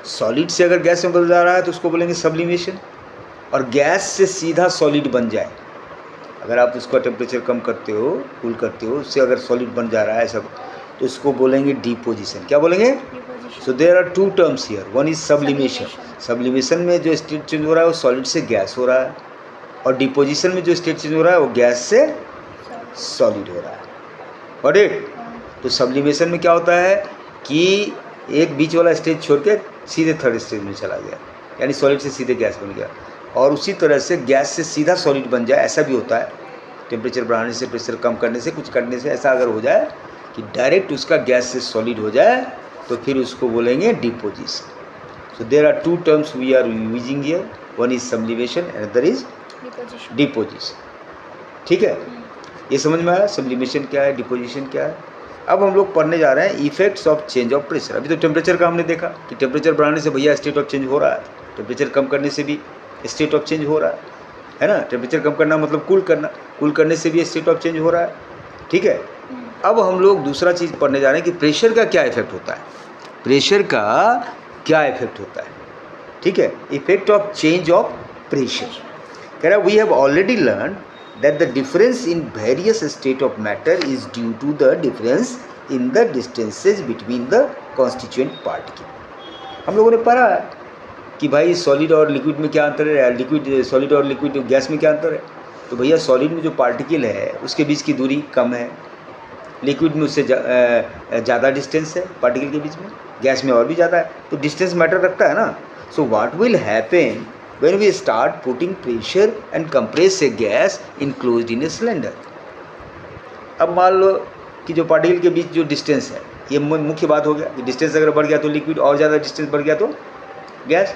सॉलिड से अगर गैस में बदल जा रहा है तो उसको बोलेंगे सब्लिमेशन, और गैस से सीधा सॉलिड बन जाए, अगर आप उसका टेम्परेचर कम करते हो, कूल करते हो, उससे अगर सॉलिड बन जा रहा है सब, तो इसको बोलेंगे डिपोजिशन। क्या बोलेंगे? So there are two terms here, one is sublimation. Sublimation में जो स्टेट चेंज हो रहा है वो सॉलिड से गैस हो रहा है, और डिपोजिशन में जो स्टेट चेंज हो रहा है वो गैस से सॉलिड हो रहा है। Got it? तो सब्लिमेशन में क्या होता है कि एक बीच वाला स्टेज छोड़ के सीधे थर्ड स्टेज में चला गया, यानी सॉलिड से सीधे गैस बन गया। और उसी तरह से गैस से सीधा सॉलिड बन जाए, ऐसा भी होता है। टेम्परेचर बढ़ाने से, प्रेशर कम करने से, कुछ करने से ऐसा अगर हो जाए कि डायरेक्ट उसका गैस से सॉलिड हो जाए, तो फिर उसको बोलेंगे deposition. So there are two terms we are using here, one is sublimation and other is deposition, ठीक है। ये समझ में आया सब्लिमेशन क्या है, डिपोजिशन क्या है। अब हम लोग पढ़ने जा रहे हैं effects of change of pressure. अभी तो टेम्परेचर का हमने देखा कि टेम्परेचर बढ़ाने से भैया स्टेट ऑफ चेंज हो रहा है, टेम्परेचर कम करने से भी स्टेट ऑफ चेंज हो रहा है ना। टेम्परेचर कम करना मतलब कूल करना, कूल करने से भी स्टेट ऑफ चेंज हो रहा है, ठीक है। अब हम लोग दूसरा चीज़ पढ़ने जा रहे हैं कि प्रेशर का क्या इफेक्ट होता है, प्रेशर का क्या इफेक्ट होता है, ठीक है। Effect of change of pressure कह रहा है we have already learn that the difference in various state of matter is due to the difference in the distances between the constituent particle। हम लोगों ने पढ़ा है कि भाई सॉलिड और लिक्विड में क्या अंतर है, लिक्विड सॉलिड और लिक्विड गैस में क्या अंतर है। तो भैया सॉलिड में जो पार्टिकल है उसके बीच की दूरी कम है, लिक्विड में उससे ज़्यादा डिस्टेंस है पार्टिकल के बीच में, गैस में और भी ज़्यादा है, तो डिस्टेंस मैटर रखता है ना। So what will happen when we start putting pressure and compress a gas enclosed in a cylinder। अब मान लो कि जो पार्टिकल के बीच जो डिस्टेंस है, ये मुख्य बात हो गया कि डिस्टेंस अगर बढ़ गया तो लिक्विड, और ज़्यादा डिस्टेंस बढ़ गया तो गैस।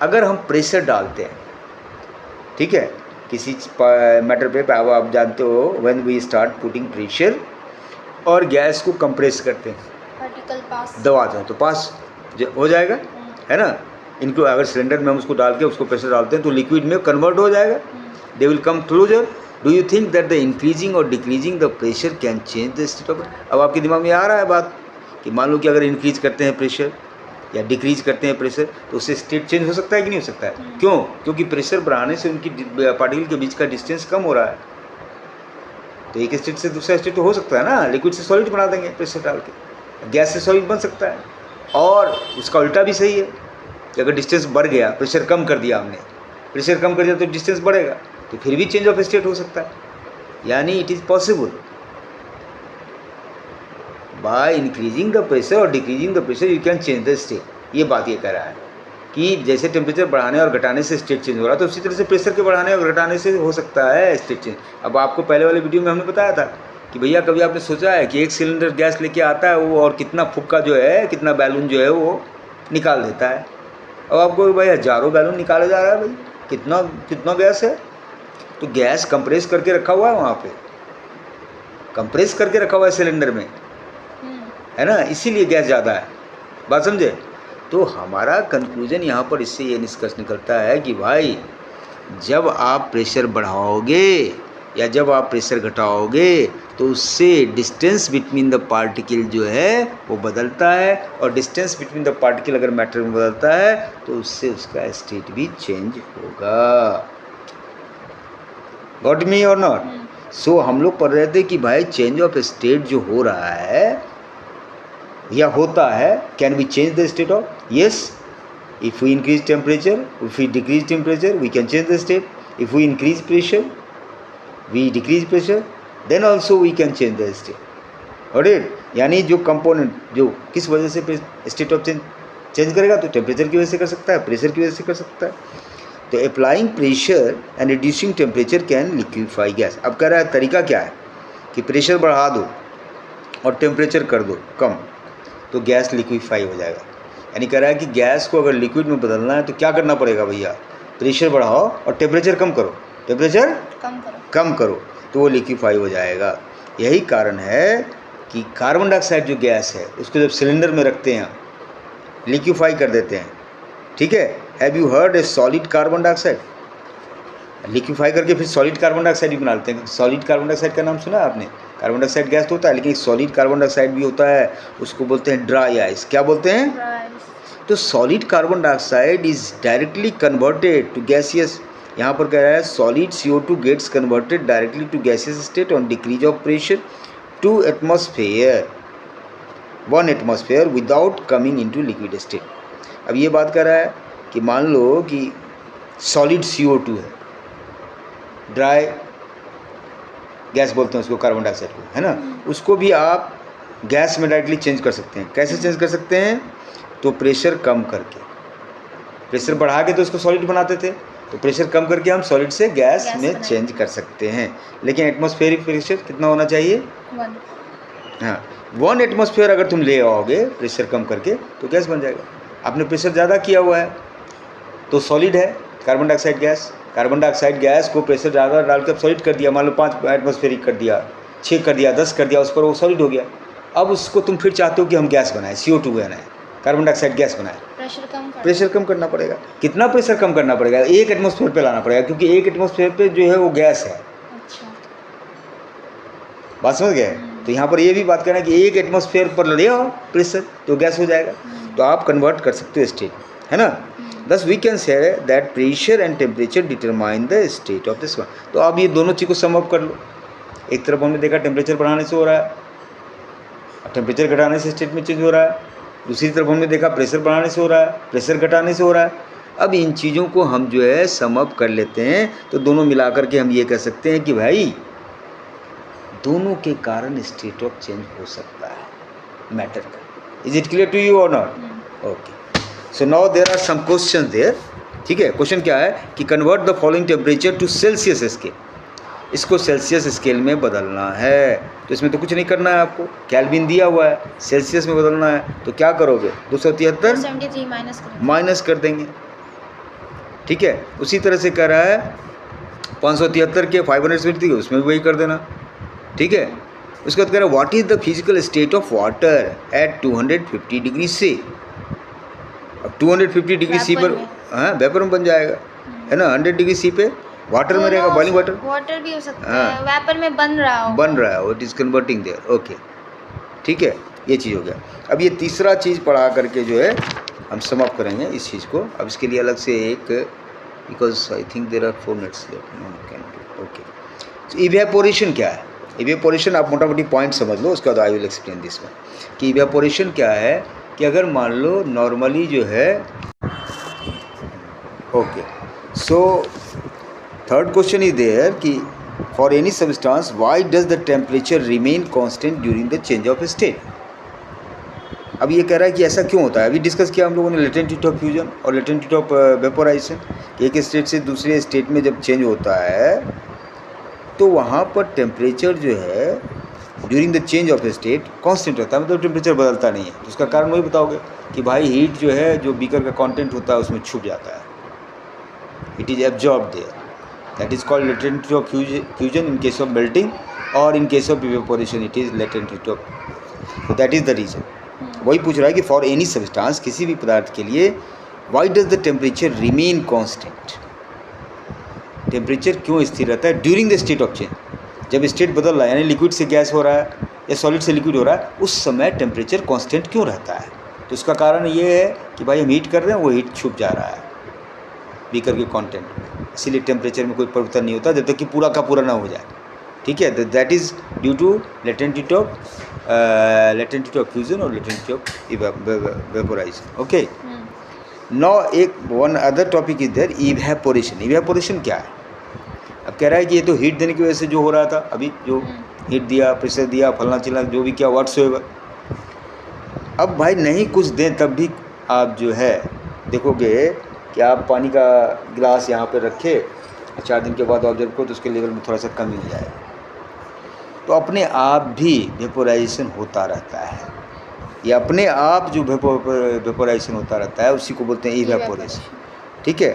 अगर हम प्रेशर डालते हैं, ठीक है, किसी मैटर पे, अब आप जानते हो when we start putting pressure और गैस को कंप्रेस करते हैं, पार्टिकल पास दबाते हैं तो पास हो जाएगा, है ना। इनको अगर सिलेंडर में हम उसको डाल के उसको प्रेशर डालते हैं तो लिक्विड में कन्वर्ट हो जाएगा, they will come closer. Do you think that the increasing और decreasing the pressure can change the state of. अब आपके दिमाग में आ रहा है बात कि मान लो कि अगर इंक्रीज करते हैं प्रेशर या डिक्रीज करते हैं प्रेशर, तो उससे स्टेट चेंज हो सकता है कि नहीं हो सकता है? क्यों? क्योंकि प्रेशर बढ़ाने से उनकी पार्टिकल के बीच का डिस्टेंस कम हो रहा है। तो एक स्टेट से दूसरा स्टेट तो हो सकता है ना, लिक्विड से सॉलिड बना देंगे प्रेशर डाल के, गैस से सॉलिड बन सकता है। और उसका उल्टा भी सही है कि अगर डिस्टेंस बढ़ गया, प्रेशर कम कर दिया हमने, प्रेशर कम कर दिया तो डिस्टेंस बढ़ेगा, तो फिर भी चेंज ऑफ स्टेट हो सकता है। यानी it is possible by increasing the pressure और decreasing the pressure you can change the state. ये बात ये कह रहा है कि जैसे टेम्परेचर बढ़ाने और घटाने से स्टेट चेंज हो रहा है, तो उसी तरह से प्रेशर के बढ़ाने और घटाने से हो सकता है स्टेट चेंज। अब आपको पहले वाले वीडियो में हमने बताया था कि भैया कभी आपने सोचा है कि एक सिलेंडर गैस लेके आता है वो और कितना फुक्का जो है, कितना बैलून जो है वो निकाल देता है। अब आपको भाई हज़ारों बैलून निकाला जा रहा है, भाई कितना कितना गैस है। तो गैस कंप्रेस करके रखा हुआ है, वहाँ पे कंप्रेस करके रखा हुआ है सिलेंडर में, है ना, इसीलिए गैस ज़्यादा है। बात समझे? तो हमारा कंक्लूजन यहाँ पर इससे ये निष्कर्ष निकलता है कि भाई जब आप प्रेशर बढ़ाओगे या जब आप प्रेशर घटाओगे तो उससे डिस्टेंस बिटवीन द पार्टिकल जो है वो बदलता है, और डिस्टेंस बिटवीन द पार्टिकल अगर मैटर में बदलता है तो उससे उसका स्टेट भी चेंज होगा। गॉट मी और नॉट? सो हम लोग पढ़ रहे थे कि भाई चेंज ऑफ स्टेट जो हो रहा है या होता है, can we change the state of? Yes, if we increase temperature, if we decrease temperature we can change the state. If we increase pressure, we decrease pressure, then also we can change the state. Got it? यानी जो component जो किस वजह से state of change करेगा, तो temperature की वजह से कर सकता है, प्रेशर की वजह से कर सकता है। तो applying pressure and reducing temperature can liquefy gas. अब कह रहा है तरीका क्या है कि प्रेशर बढ़ा दो और टेम्परेचर कर दो कम, तो गैस लिक्विफाई हो जाएगा। यानी कह रहा है कि गैस को अगर लिक्विड में बदलना है तो क्या करना पड़ेगा भैया? प्रेशर बढ़ाओ और टेम्परेचर कम करो, टेम्परेचर कम करो तो वो लिक्विफाई हो जाएगा। यही कारण है कि कार्बन डाइऑक्साइड जो गैस है उसको जब सिलेंडर में रखते हैं लिक्विफाई कर देते हैं, ठीक है। Have you heard a solid carbon dioxide? Liquefy करके फिर सॉलिड कार्बन डाइऑक्साइड भी बना लेते हैं। सॉलिड कार्बन डाइऑक्साइड का नाम सुना है आपने? कार्बन डाइऑक्साइड गैस तो होता है, लेकिन सॉलिड कार्बन डाइऑक्साइड भी होता है, उसको बोलते हैं ड्राई आइस। क्या बोलते हैं? तो solid carbon dioxide is directly converted to gaseous. यहाँ पर कह रहा है solid CO2 gets converted directly to gaseous state on decrease of pressure to atmosphere 1 atmosphere without coming into liquid state. अब ये बात कर रहा है कि मान लो कि सॉलिड CO2 है, ड्राई गैस बोलते हैं उसको, कार्बन डाइऑक्साइड को, है ना, उसको भी आप गैस में डायरेक्टली चेंज कर सकते हैं। कैसे चेंज कर सकते हैं? तो प्रेशर कम करके। प्रेशर बढ़ा के तो उसको सॉलिड बनाते थे, तो प्रेशर कम करके हम सॉलिड से गैस में चेंज कर सकते हैं। लेकिन एटमॉस्फेरिक प्रेशर कितना होना चाहिए? 1। हाँ, 1 एटमॉस्फेयर अगर तुम ले आओगे प्रेशर कम करके तो गैस बन जाएगा। आपने प्रेशर ज़्यादा किया हुआ है तो सॉलिड है carbon dioxide gas. Carbon dioxide gas को प्रेशर ज़्यादा डाल के सॉलिड कर दिया, मान लो 5 एटमॉस्फेरिक कर दिया, 6 कर दिया, 10 कर दिया, उस पर वो सॉलिड हो गया। अब उसको तुम फिर चाहते हो कि हम गैस बनाएं, CO2 बनाएं, कार्बन डाइऑक्साइड गैस बनाएं, प्रेशर कम करना पड़ेगा। कितना प्रेशर कम करना पड़ेगा? 1 एटमॉस्फेयर पे लाना पड़ेगा, क्योंकि 1 एटमॉस्फेयर पे जो है वो गैस है। अच्छा, बात समझ गए? तो यहाँ पर ये भी बात करना है कि 1 एटमॉस्फेयर पर ले आओ प्रेशर तो गैस हो जाएगा। तो आप कन्वर्ट कर सकते हो स्टेट, है ना। Thus we can say that pressure and temperature determine the state of this one। तो अब ये दोनों चीज़ को सम अप कर लो। एक तरफ हमने देखा टेम्परेचर बढ़ाने से हो रहा है, टेम्परेचर घटाने से स्टेट में चेंज हो रहा है। दूसरी तरफ हमने देखा प्रेशर बढ़ाने से हो रहा है, प्रेशर घटाने से हो रहा है। अब इन चीज़ों को हम जो है सम अप कर लेते हैं, तो दोनों मिला करके हम ये कह सकते हैं कि भाई दोनों के कारण स्टेट ऑफ चेंज हो सकता है मैटर का। Is it clear to you और not? Okay, so now there are some question there. ठीक है, क्वेश्चन क्या है कि convert the following temperature to Celsius scale. इसको सेल्सियस स्केल में बदलना है, तो इसमें तो कुछ नहीं करना है आपको, केल्विन दिया हुआ है, सेल्सियस में बदलना है। तो क्या करोगे? 273 माइनस कर देंगे। ठीक है, उसी तरह से कह रहा है 573 के 570 के उसमें भी वही कर देना। ठीक है, उसके बाद कह रहा है what is the physical state of water at 250 degree से। अब 250 डिग्री सी पर हाँ वेपर में बन जाएगा, है ना। 100 डिग्री सी पे वाटर में रहेगा, बॉइलिंग वाटर भी हो सकता है, वेपर में बन रहा है, it is converting there. Okay, ठीक है, ये चीज़ हो गया। अब ये तीसरा चीज़ पढ़ा करके जो है हम समाप्त करेंगे इस चीज़ को। अब इसके लिए अलग से एक, because I think there are 4 minutes okay. Evaporation क्या है? इवेपोरेशन आप मोटा मोटी पॉइंट समझ लो, उसके बाद I will explain this one कि इवेपोरेशन क्या है। कि अगर मान लो नॉर्मली जो है, okay, so third question is there कि for any substance why does the temperature remain constant during the change of state. अब ये कह रहा है कि ऐसा क्यों होता है। अभी डिस्कस किया हम लोगों ने लेटेंट हीट ऑफ फ्यूजन और लेटेंट हीट ऑफ वेपोराइजेशन। एक स्टेट से दूसरे स्टेट में जब चेंज होता है तो वहाँ पर टेम्परेचर जो है during the change of state constant रहता है, मतलब टेम्परेचर बदलता नहीं है। तो उसका कारण वही बताओगे कि भाई हीट जो है, जो बीकर का कंटेंट होता है उसमें छुप जाता है, it is absorb there, that is called latent heat of fusion in case of melting, और in case of evaporation it is latent heat of. तो दैट इज़ द रीज़न। वही पूछ रहा है कि फॉर एनी सब्सटेंस, किसी भी पदार्थ के लिए, why does the temperature remain constant, temperature क्यों स्थिर रहता है during the state of change. जब स्टेट बदल रहा है, यानी लिक्विड से गैस हो रहा है या सॉलिड से लिक्विड हो रहा है, उस समय टेम्परेचर कांस्टेंट क्यों रहता है। तो इसका कारण ये है कि भाई हम हीट कर रहे हैं, वो हीट छुप जा रहा है बीकर के कंटेंट में, इसीलिए टेम्परेचर में कोई परिवर्तन नहीं होता जब तक कि पूरा का पूरा ना हो जाए। ठीक है, that is due to latent heat of fusion और latent heat of vaporization. Okay, now एक one other topic is there, evaporation. Evaporation क्या है? अब कह रहा है कि ये तो हीट देने की वजह से जो हो रहा था, अभी जो हीट दिया, प्रेशर दिया, फलना चिलना जो भी किया, व्हाट्सएवर। अब भाई नहीं कुछ दें तब भी आप जो है देखोगे कि आप पानी का गिलास यहाँ पे रखे, 4 दिन के बाद ऑब्जर्व करो तो उसके लेवल में थोड़ा सा कमी हो जाएगा। तो अपने आप भी वेपोराइजेशन होता रहता है, ये अपने आप जो वेपोराइजेशन होता रहता है उसी को बोलते हैं इवेपोरेशन। ठीक है,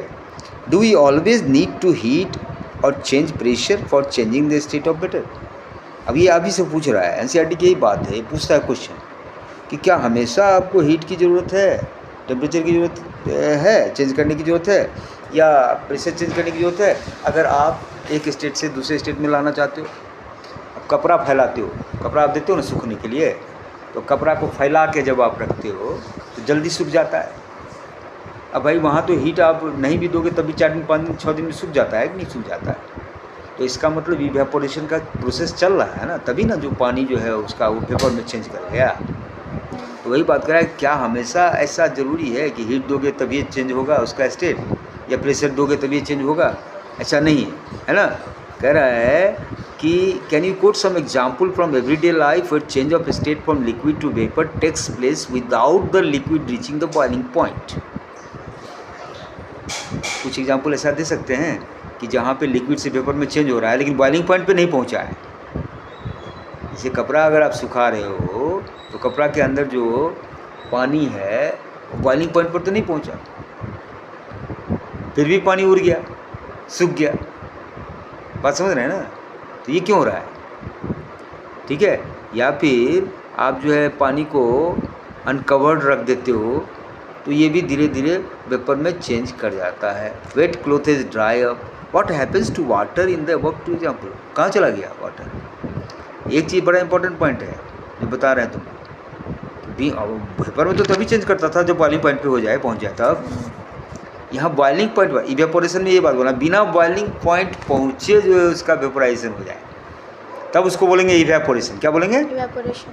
do we always need to heat और change pressure for changing the state of matter. अब ये अभी से पूछ रहा है, एनसीईआरटी की यही बात है, ये पूछता है क्वेश्चन कि क्या हमेशा आपको हीट की ज़रूरत है, टेम्परेचर की ज़रूरत है, चेंज करने की ज़रूरत है, या प्रेशर चेंज करने की ज़रूरत है। अगर आप एक स्टेट से दूसरे स्टेट में लाना चाहते हो, अब कपड़ा फैलाते हो, कपड़ा आप देते हो ना सूखने के लिए, तो कपड़ा को फैला के जब आप रखते हो तो जल्दी सूख जाता है। अब भाई वहाँ तो हीट आप नहीं भी दोगे तभी 4 दिन 5 दिन 6 दिन में सूख जाता है कि नहीं सूख जाता है। तो इसका मतलब इवेपोरेशन का प्रोसेस चल रहा है ना, तभी ना जो पानी जो है उसका वो वेपर में चेंज कर गया। तो वही बात कर रहा है, क्या हमेशा ऐसा ज़रूरी है कि हीट दोगे तभी चेंज होगा उसका स्टेट, या प्रेशर दोगे तभी चेंज होगा? ऐसा नहीं है ना। कह रहा है कि can you quote some example from everyday life where change of state from liquid to vapour takes place without the liquid reaching the boiling point. कुछ एग्जाम्पल ऐसा दे सकते हैं कि जहाँ पे लिक्विड से वेपर में चेंज हो रहा है लेकिन बॉइलिंग पॉइंट पे नहीं पहुँचा है। जैसे कपड़ा अगर आप सुखा रहे हो तो कपड़ा के अंदर जो पानी है वो बॉइलिंग पॉइंट पर तो नहीं पहुँचा, फिर भी पानी उड़ गया, सूख गया। बात समझ रहे हैं ना। तो ये क्यों हो रहा है? ठीक है, या फिर आप जो है पानी को अनकवर्ड रख देते हो तो ये भी धीरे धीरे वेपर में चेंज कर जाता है। Wet cloth is dry up, what happens to water in the above two example. कहाँ चला गया वाटर? एक चीज़ बड़ा इंपॉर्टेंट पॉइंट है जो बता रहे हैं तुम, वेपर में तो तभी चेंज करता था जब बॉइलिंग पॉइंट पे हो जाए, पहुंच जाए। तब यहाँ बॉइलिंग पॉइंट पर इवेपोरेशन में ये बात बोला, बिना बॉइलिंग पॉइंट पहुँचे जो है उसका वेपोराइजेशन हो जाए तब उसको बोलेंगे इवेपोरेशन। क्या बोलेंगे? इवेपोरेशन।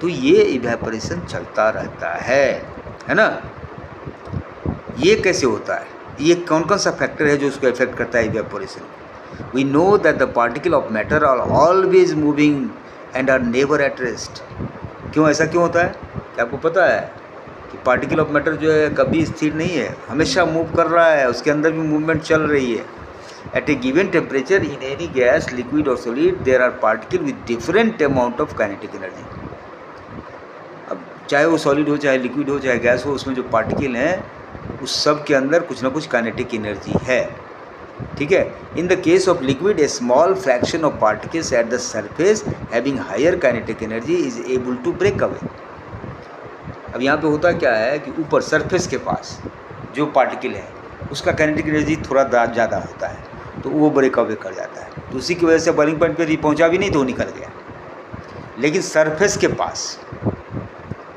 तो ये इवेपोरेशन चलता रहता है ना। ये कैसे होता है? ये कौन कौन सा फैक्टर है जो उसको इफेक्ट करता है evaporation? We know that the particle of matter are always moving and are never at rest. क्यों ऐसा क्यों होता है? क्या आपको पता है कि पार्टिकल ऑफ मैटर जो है कभी स्थिर नहीं है, हमेशा मूव कर रहा है, उसके अंदर भी मूवमेंट चल रही है। At a given temperature in any gas, liquid और solid, there are particle with different amount of kinetic energy. अब चाहे वो सॉलिड हो, चाहे लिक्विड हो, चाहे गैस हो, उसमें जो पार्टिकल हैं उस सब के अंदर कुछ ना कुछ काइनेटिक एनर्जी है। ठीक है, in the case of liquid a small fraction of particles at the surface having higher kinetic energy is able to break away. अब यहाँ पे होता क्या है कि ऊपर सरफेस के पास जो पार्टिकल है उसका काइनेटिक एनर्जी थोड़ा ज़्यादा होता है तो वो ब्रेक अवे कर जाता है। तो उसी की वजह से बॉइलिंग पॉइंट पे पहुँचा भी नहीं तो निकल गया। लेकिन सरफेस के पास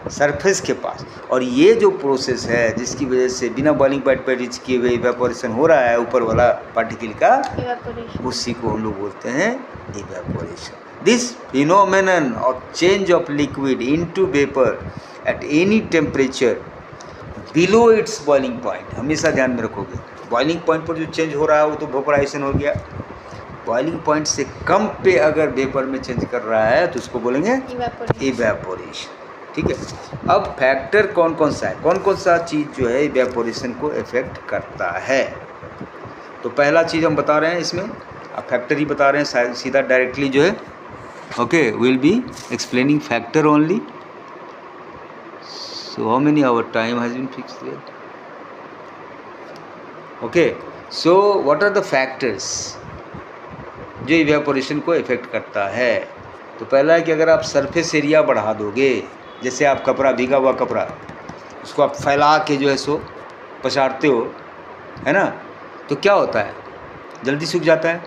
सरफेस के पास। और ये जो प्रोसेस है जिसकी वजह से बिना बॉइलिंग पॉइंट पर रीच किए हुए इवेपोरेशन हो रहा है ऊपर वाला पार्टिकल का, उसी को हम लोग बोलते हैं evaporation. This phenomenon of change of liquid into vapour at any temperature below it's boiling point, हमेशा ध्यान में रखोगे, बॉइलिंग पॉइंट पर जो चेंज हो रहा है वो तो वेपोराइजेशन हो गया, बॉइलिंग पॉइंट से कम पे अगर वेपर में चेंज कर रहा है तो उसको बोलेंगे इवेपोरेशन। ठीक है, अब फैक्टर कौन कौन सा है, कौन कौन सा चीज़ जो है इवेपोरेशन को इफेक्ट करता है। तो पहला चीज़ हम बता रहे हैं इसमें, अब फैक्टर ही बता रहे हैं सीधा डायरेक्टली जो है। Okay, will be explaining factor only. So how many hour time has been fixed there. Okay, so what are the factors जो इवेपोरेशन को इफेक्ट करता है। तो पहला है कि अगर आप सरफेस एरिया बढ़ा दोगे, जैसे आप कपड़ा, भीगा हुआ कपड़ा, उसको आप फैला के जो है सो पसारते हो, है ना, तो क्या होता है, जल्दी सूख जाता है,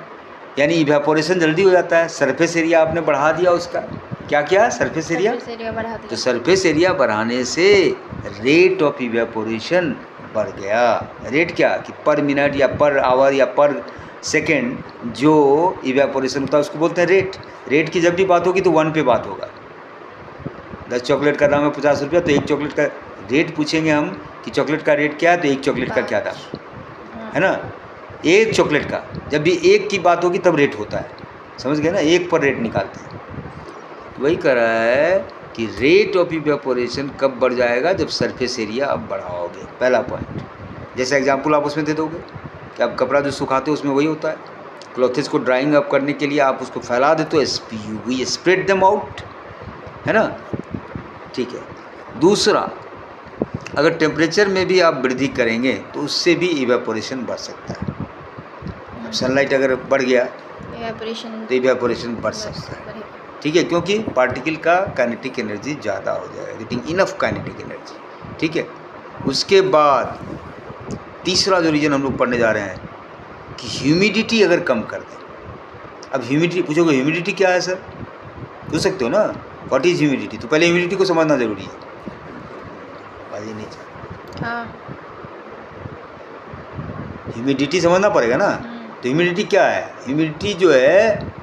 यानी इवेपोरेशन जल्दी हो जाता है। सरफेस एरिया आपने बढ़ा दिया उसका, क्या किया, सरफेस एरिया बढ़ा दिया। तो सरफेस एरिया बढ़ाने से रेट ऑफ इवेपोरेशन बढ़ गया। रेट क्या कि पर मिनट या पर आवर या पर सेकेंड जो इवेपोरेशन होता है उसको बोलते हैं रेट। रेट की जब भी बात होगी तो 1 पे बात होगा। 10 चॉकलेट का दाम है 50 रुपया, तो एक चॉकलेट का रेट पूछेंगे हम कि चॉकलेट का रेट क्या है, तो एक चॉकलेट का क्या दाम है ना, एक चॉकलेट का। जब भी एक की बात होगी तब रेट होता है, समझ गए ना, एक पर रेट निकालते हैं। तो वही कह रहा है कि रेट ऑफ इवेपोरेशन कब बढ़ जाएगा, जब सरफेस एरिया आप बढ़ाओगे, पहला पॉइंट। जैसे एग्जाम्पल आप उसमें दे दोगे कि आप कपड़ा जो सुखाते हो उसमें वही होता है, क्लॉथेस को ड्राइंग अप करने के लिए आप उसको फैला देते हो, वी स्प्रेड देम आउट, है ना। ठीक है, दूसरा, अगर टेम्परेचर में भी आप वृद्धि करेंगे तो उससे भी इवेपोरेशन बढ़ सकता है। अब सनलाइट अगर बढ़ गया तो इवेपोरेशन बढ़ सकता है। ठीक है, क्योंकि पार्टिकल का काइनेटिक एनर्जी ज़्यादा हो जाएगा, गेटिंग इनफ काइनेटिक एनर्जी। ठीक है, उसके बाद तीसरा जो रीजन हम लोग पढ़ने जा रहे हैं कि ह्यूमिडिटी अगर कम कर दें। अब ह्यूमिडिटी पूछोगे, ह्यूमिडिटी क्या है सर, पूछ सकते हो ना, व्हाट इज़ ह्यूमिडिटी। तो पहले ह्यूमिडिटी को समझना जरूरी है। बाजी नहीं, हाँ, ह्यूमिडिटी समझना पड़ेगा ना। तो ह्यूमिडिटी क्या है, ह्यूमिडिटी जो है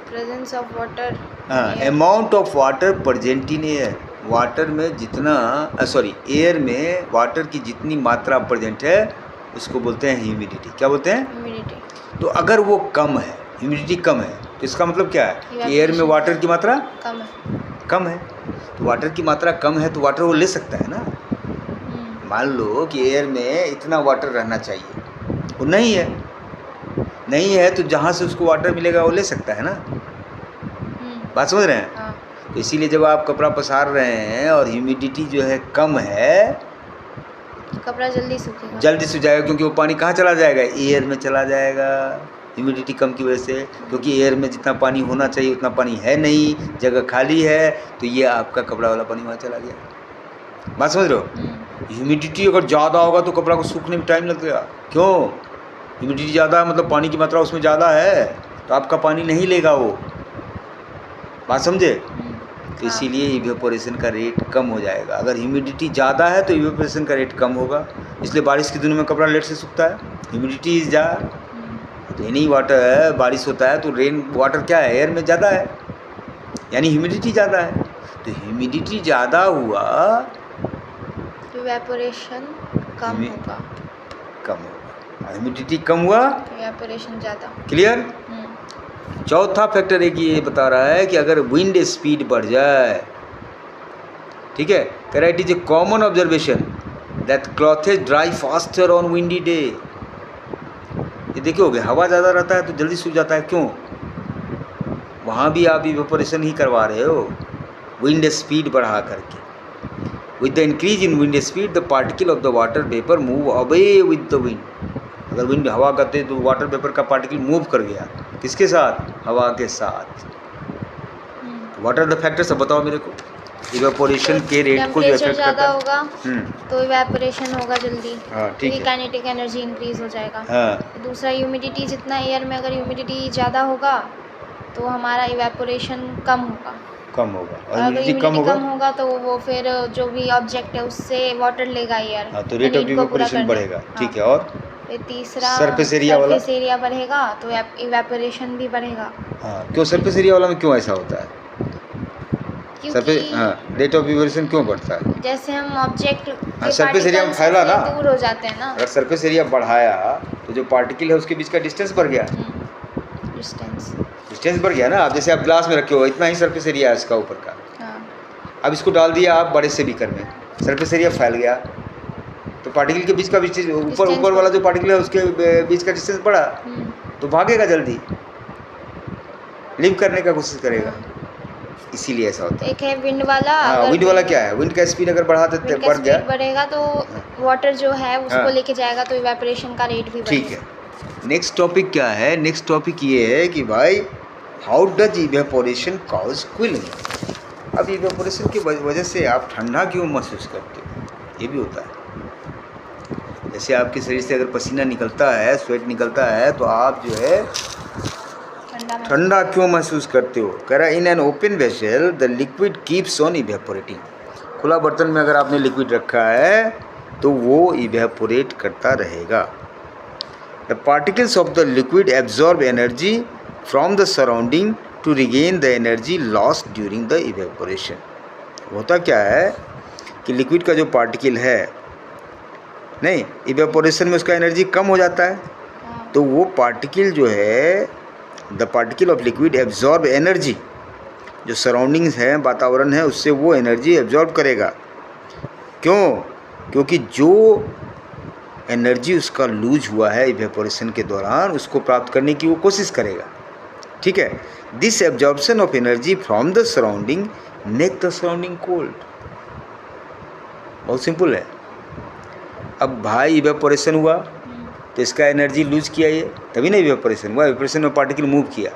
प्रेजेंस ऑफ वाटर, हाँ, amount of water present in air, water में जितना एयर में वाटर की जितनी मात्रा प्रेजेंट है उसको बोलते हैं ह्यूमिडिटी। क्या बोलते हैं, ह्यूमिडिटी। तो अगर वो कम है, ह्यूमिडिटी कम है, तो इसका मतलब क्या है कि एयर में वाटर की मात्रा कम है। तो वाटर की मात्रा कम है तो वाटर वो ले सकता है ना। मान लो कि एयर में इतना वाटर रहना चाहिए, वो नहीं है तो जहाँ से उसको वाटर मिलेगा वो ले सकता है ना। बात समझ रहे हैं। हाँ। तो इसीलिए जब आप कपड़ा पसार रहे हैं और ह्यूमिडिटी जो है कम है, कपड़ा जल्दी सूखेगा, जल्दी सूख जाएगा, क्योंकि वो पानी कहाँ चला जाएगा, एयर में चला जाएगा, ह्यूमिडिटी कम की वजह से। क्योंकि एयर में जितना पानी होना चाहिए उतना पानी है नहीं, जगह खाली है, तो ये आपका कपड़ा वाला पानी वहाँ चला गया। बात समझ रहे हो। ह्यूमिडिटी अगर ज़्यादा होगा तो कपड़ा को सूखने में टाइम लगेगा। क्यों, ह्यूमिडिटी ज़्यादा है मतलब पानी की मात्रा उसमें ज़्यादा है, तो आपका पानी नहीं लेगा वो। बात समझे। तो इसीलिए इवेपोरेशन का रेट कम हो जाएगा। अगर ह्यूमिडिटी ज़्यादा है तो इवेपोरेशन का रेट कम होगा। इसलिए बारिश के दिनों में कपड़ा लेट से सूखता है, ह्यूमिडिटी इज ज़्यादा। रेनी वाटर है, बारिश होता है तो रेन वाटर क्या है, एयर में ज़्यादा है, यानी ह्यूमिडिटी ज़्यादा है। तो ह्यूमिडिटी ज़्यादा हुआ, इवेपोरेशन कम होगा, ह्यूमिडिटी कम हुआ, इवेपोरेशन ज़्यादा। क्लियर। चौथा फैक्टर एक ये बता रहा है कि अगर विंड स्पीड बढ़ जाए, ठीक है, कह रहा it is a common observation that clothes dry faster on windy day. ये देखिए, हवा ज़्यादा रहता है तो जल्दी सूख जाता है। क्यों, वहाँ भी आप इवेपोरेशन ही करवा रहे हो, विंड स्पीड बढ़ा करके। With the increase in wind speed the particle of the water vapour move away with the wind. अगर विंड हवा करते तो वाटर वेपर का पार्टिकल मूव कर गया, किसके साथ, हवा के साथ। व्हाट आर द फैक्टर्स, अब बताओ मेरे को। इवेपोरेशन के रेट को जो इफेक्ट करता है, होगा तो इवेपोरेशन होगा जल्दी। हाँ, ठीक है, काइनेटिक एनर्जी इंक्रीज हो जाएगा। हाँ। दूसरा, ह्यूमिडिटी, जितना एयर में अगर ह्यूमिडिटी ज़्यादा होगा तो हमारा इवेपोरेशन कम होगा। कम होगा, और अगर ह्यूमिडिटी कम ह्यूमिडिटी होगा कम होगा तो वो फिर जो भी ऑब्जेक्ट है उससे वाटर लेगा एयर, हाँ, तो रेट ऑफ इवेपोरेशन बढ़ेगा। ठीक है, और फिर तीसरा सरफेस एरिया वाला, सरफेस एरिया बढ़ेगा तो इवेपोरेशन भी बढ़ेगा। हाँ क्यों सरफेस एरिया वाला में क्यों ऐसा होता है? सरफेस, क्योंकि हाँ, रेट ऑफ इवेपोरेशन क्यों बढ़ता है? जैसे हम ऑब्जेक्ट हाँ, सरफेस एरिया में फैला ना, दूर हो जाते हैं ना, अगर सरफेस एरिया बढ़ाया तो जो पार्टिकल है उसके बीच का डिस्टेंस बढ़ गया, डिस्टेंस बढ़ गया ना। आप जैसे आप ग्लास में रखे हो, इतना ही सरफेस एरिया है इसका ऊपर का, अब इसको डाल दिया आप बड़े से बीकर में, सरफेस एरिया फैल गया, तो पार्टिकल के बीच का ऊपर वाला जो पार्टिकल है उसके बीच का डिस्टेंस बढ़ा, तो भागेगा जल्दी, लिव करने का कोशिश करेगा, इसीलिए ऐसा होता है। एक है विंड वाला। हाँ, विंड वाला क्या है, विंड का स्पीड अगर बढ़ा देते बढ़ गया, बढ़ेगा तो वाटर जो है उसको लेके जाएगा, तो इवेपोरेशन का रेट भी बढ़ेगा। ठीक है, नेक्स्ट टॉपिक क्या है? नेक्स्ट टॉपिक ये है कि भाई how does evaporation cause cooling. अब इवेपोरेशन की वजह से आप ठंडा क्यों महसूस करते हो, ये भी होता है। जैसे आपके शरीर से अगर पसीना निकलता है, स्वेट निकलता है, तो आप जो है ठंडा क्यों महसूस करते हो? कह रहा है in an open vessel the liquid keeps on evaporating. खुला बर्तन में अगर आपने लिक्विड रखा है तो वो इवेपोरेट करता रहेगा। The particles of the liquid absorb energy from the surrounding to regain the energy lost during the evaporation. होता क्या है कि लिक्विड का जो पार्टिकल है, नहीं, इवेपोरेशन में उसका एनर्जी कम हो जाता है, तो वो पार्टिकल जो है, the particle of liquid absorb energy, जो सराउंडिंग्स है, वातावरण है, उससे वो एनर्जी एब्जॉर्ब करेगा। क्यों? क्योंकि जो एनर्जी उसका लूज हुआ है इवेपोरेशन के दौरान, उसको प्राप्त करने की वो कोशिश करेगा। ठीक है, this absorption of energy from the surrounding make the surrounding cold. बहुत सिंपल है। अब भाई इवेपोरेशन हुआ तो इसका एनर्जी लूज किया, ये तभी ना इवेपोरेशन हुआ। इवेपोरेशन में पार्टिकल मूव किया,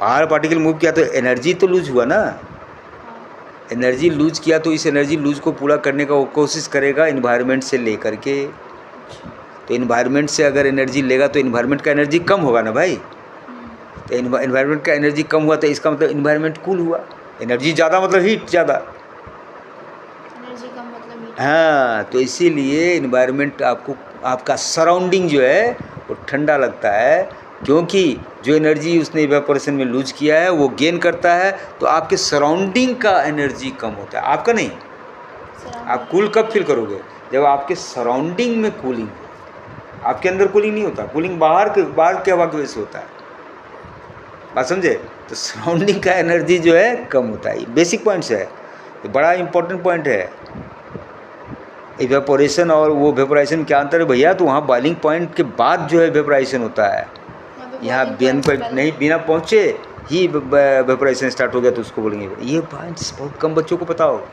बाहर पार्टिकल मूव किया, तो एनर्जी तो लूज हुआ ना। एनर्जी लूज किया तो इस एनर्जी लूज को पूरा करने का वो कोशिश करेगा इन्वायरमेंट से लेकर के। तो इन्वायरमेंट से अगर एनर्जी लेगा तो इन्वायरमेंट का एनर्जी कम होगा ना भाई। तो इन्वायरमेंट का एनर्जी कम हुआ तो इसका मतलब इन्वायरमेंट कूल हुआ। एनर्जी ज़्यादा मतलब हीट ज़्यादा, एनर्जी कम मतलब हीट। हाँ, तो इसीलिए इन्वायरमेंट आपको, आपका सराउंडिंग जो है वो ठंडा लगता है, क्योंकि जो एनर्जी उसने इवेपोरेशन में लूज किया है वो गेन करता है, तो आपके सराउंडिंग का एनर्जी कम होता है, आपका नहीं। आप कूल कब फील करोगे? जब आपके सराउंडिंग में कूलिंग, आपके अंदर कूलिंग नहीं होता, कूलिंग बाहर के हवा की वजह से होता है। बात समझे? तो सराउंडिंग का एनर्जी जो है कम होता है। बेसिक पॉइंट्स है, ये बड़ा इंपॉर्टेंट पॉइंट है। इवेपोरेशन और वो वेपोराइजेशन क्या अंतर है भैया? तो वहाँ बॉइलिंग पॉइंट के बाद जो है वेपोराइजेशन होता है, यहाँ बिन पर नहीं, बिना पहुँचे ही वेपोराइजेशन स्टार्ट हो गया तो उसको बोलेंगे। ये पॉइंट्स बहुत कम बच्चों को पता हो।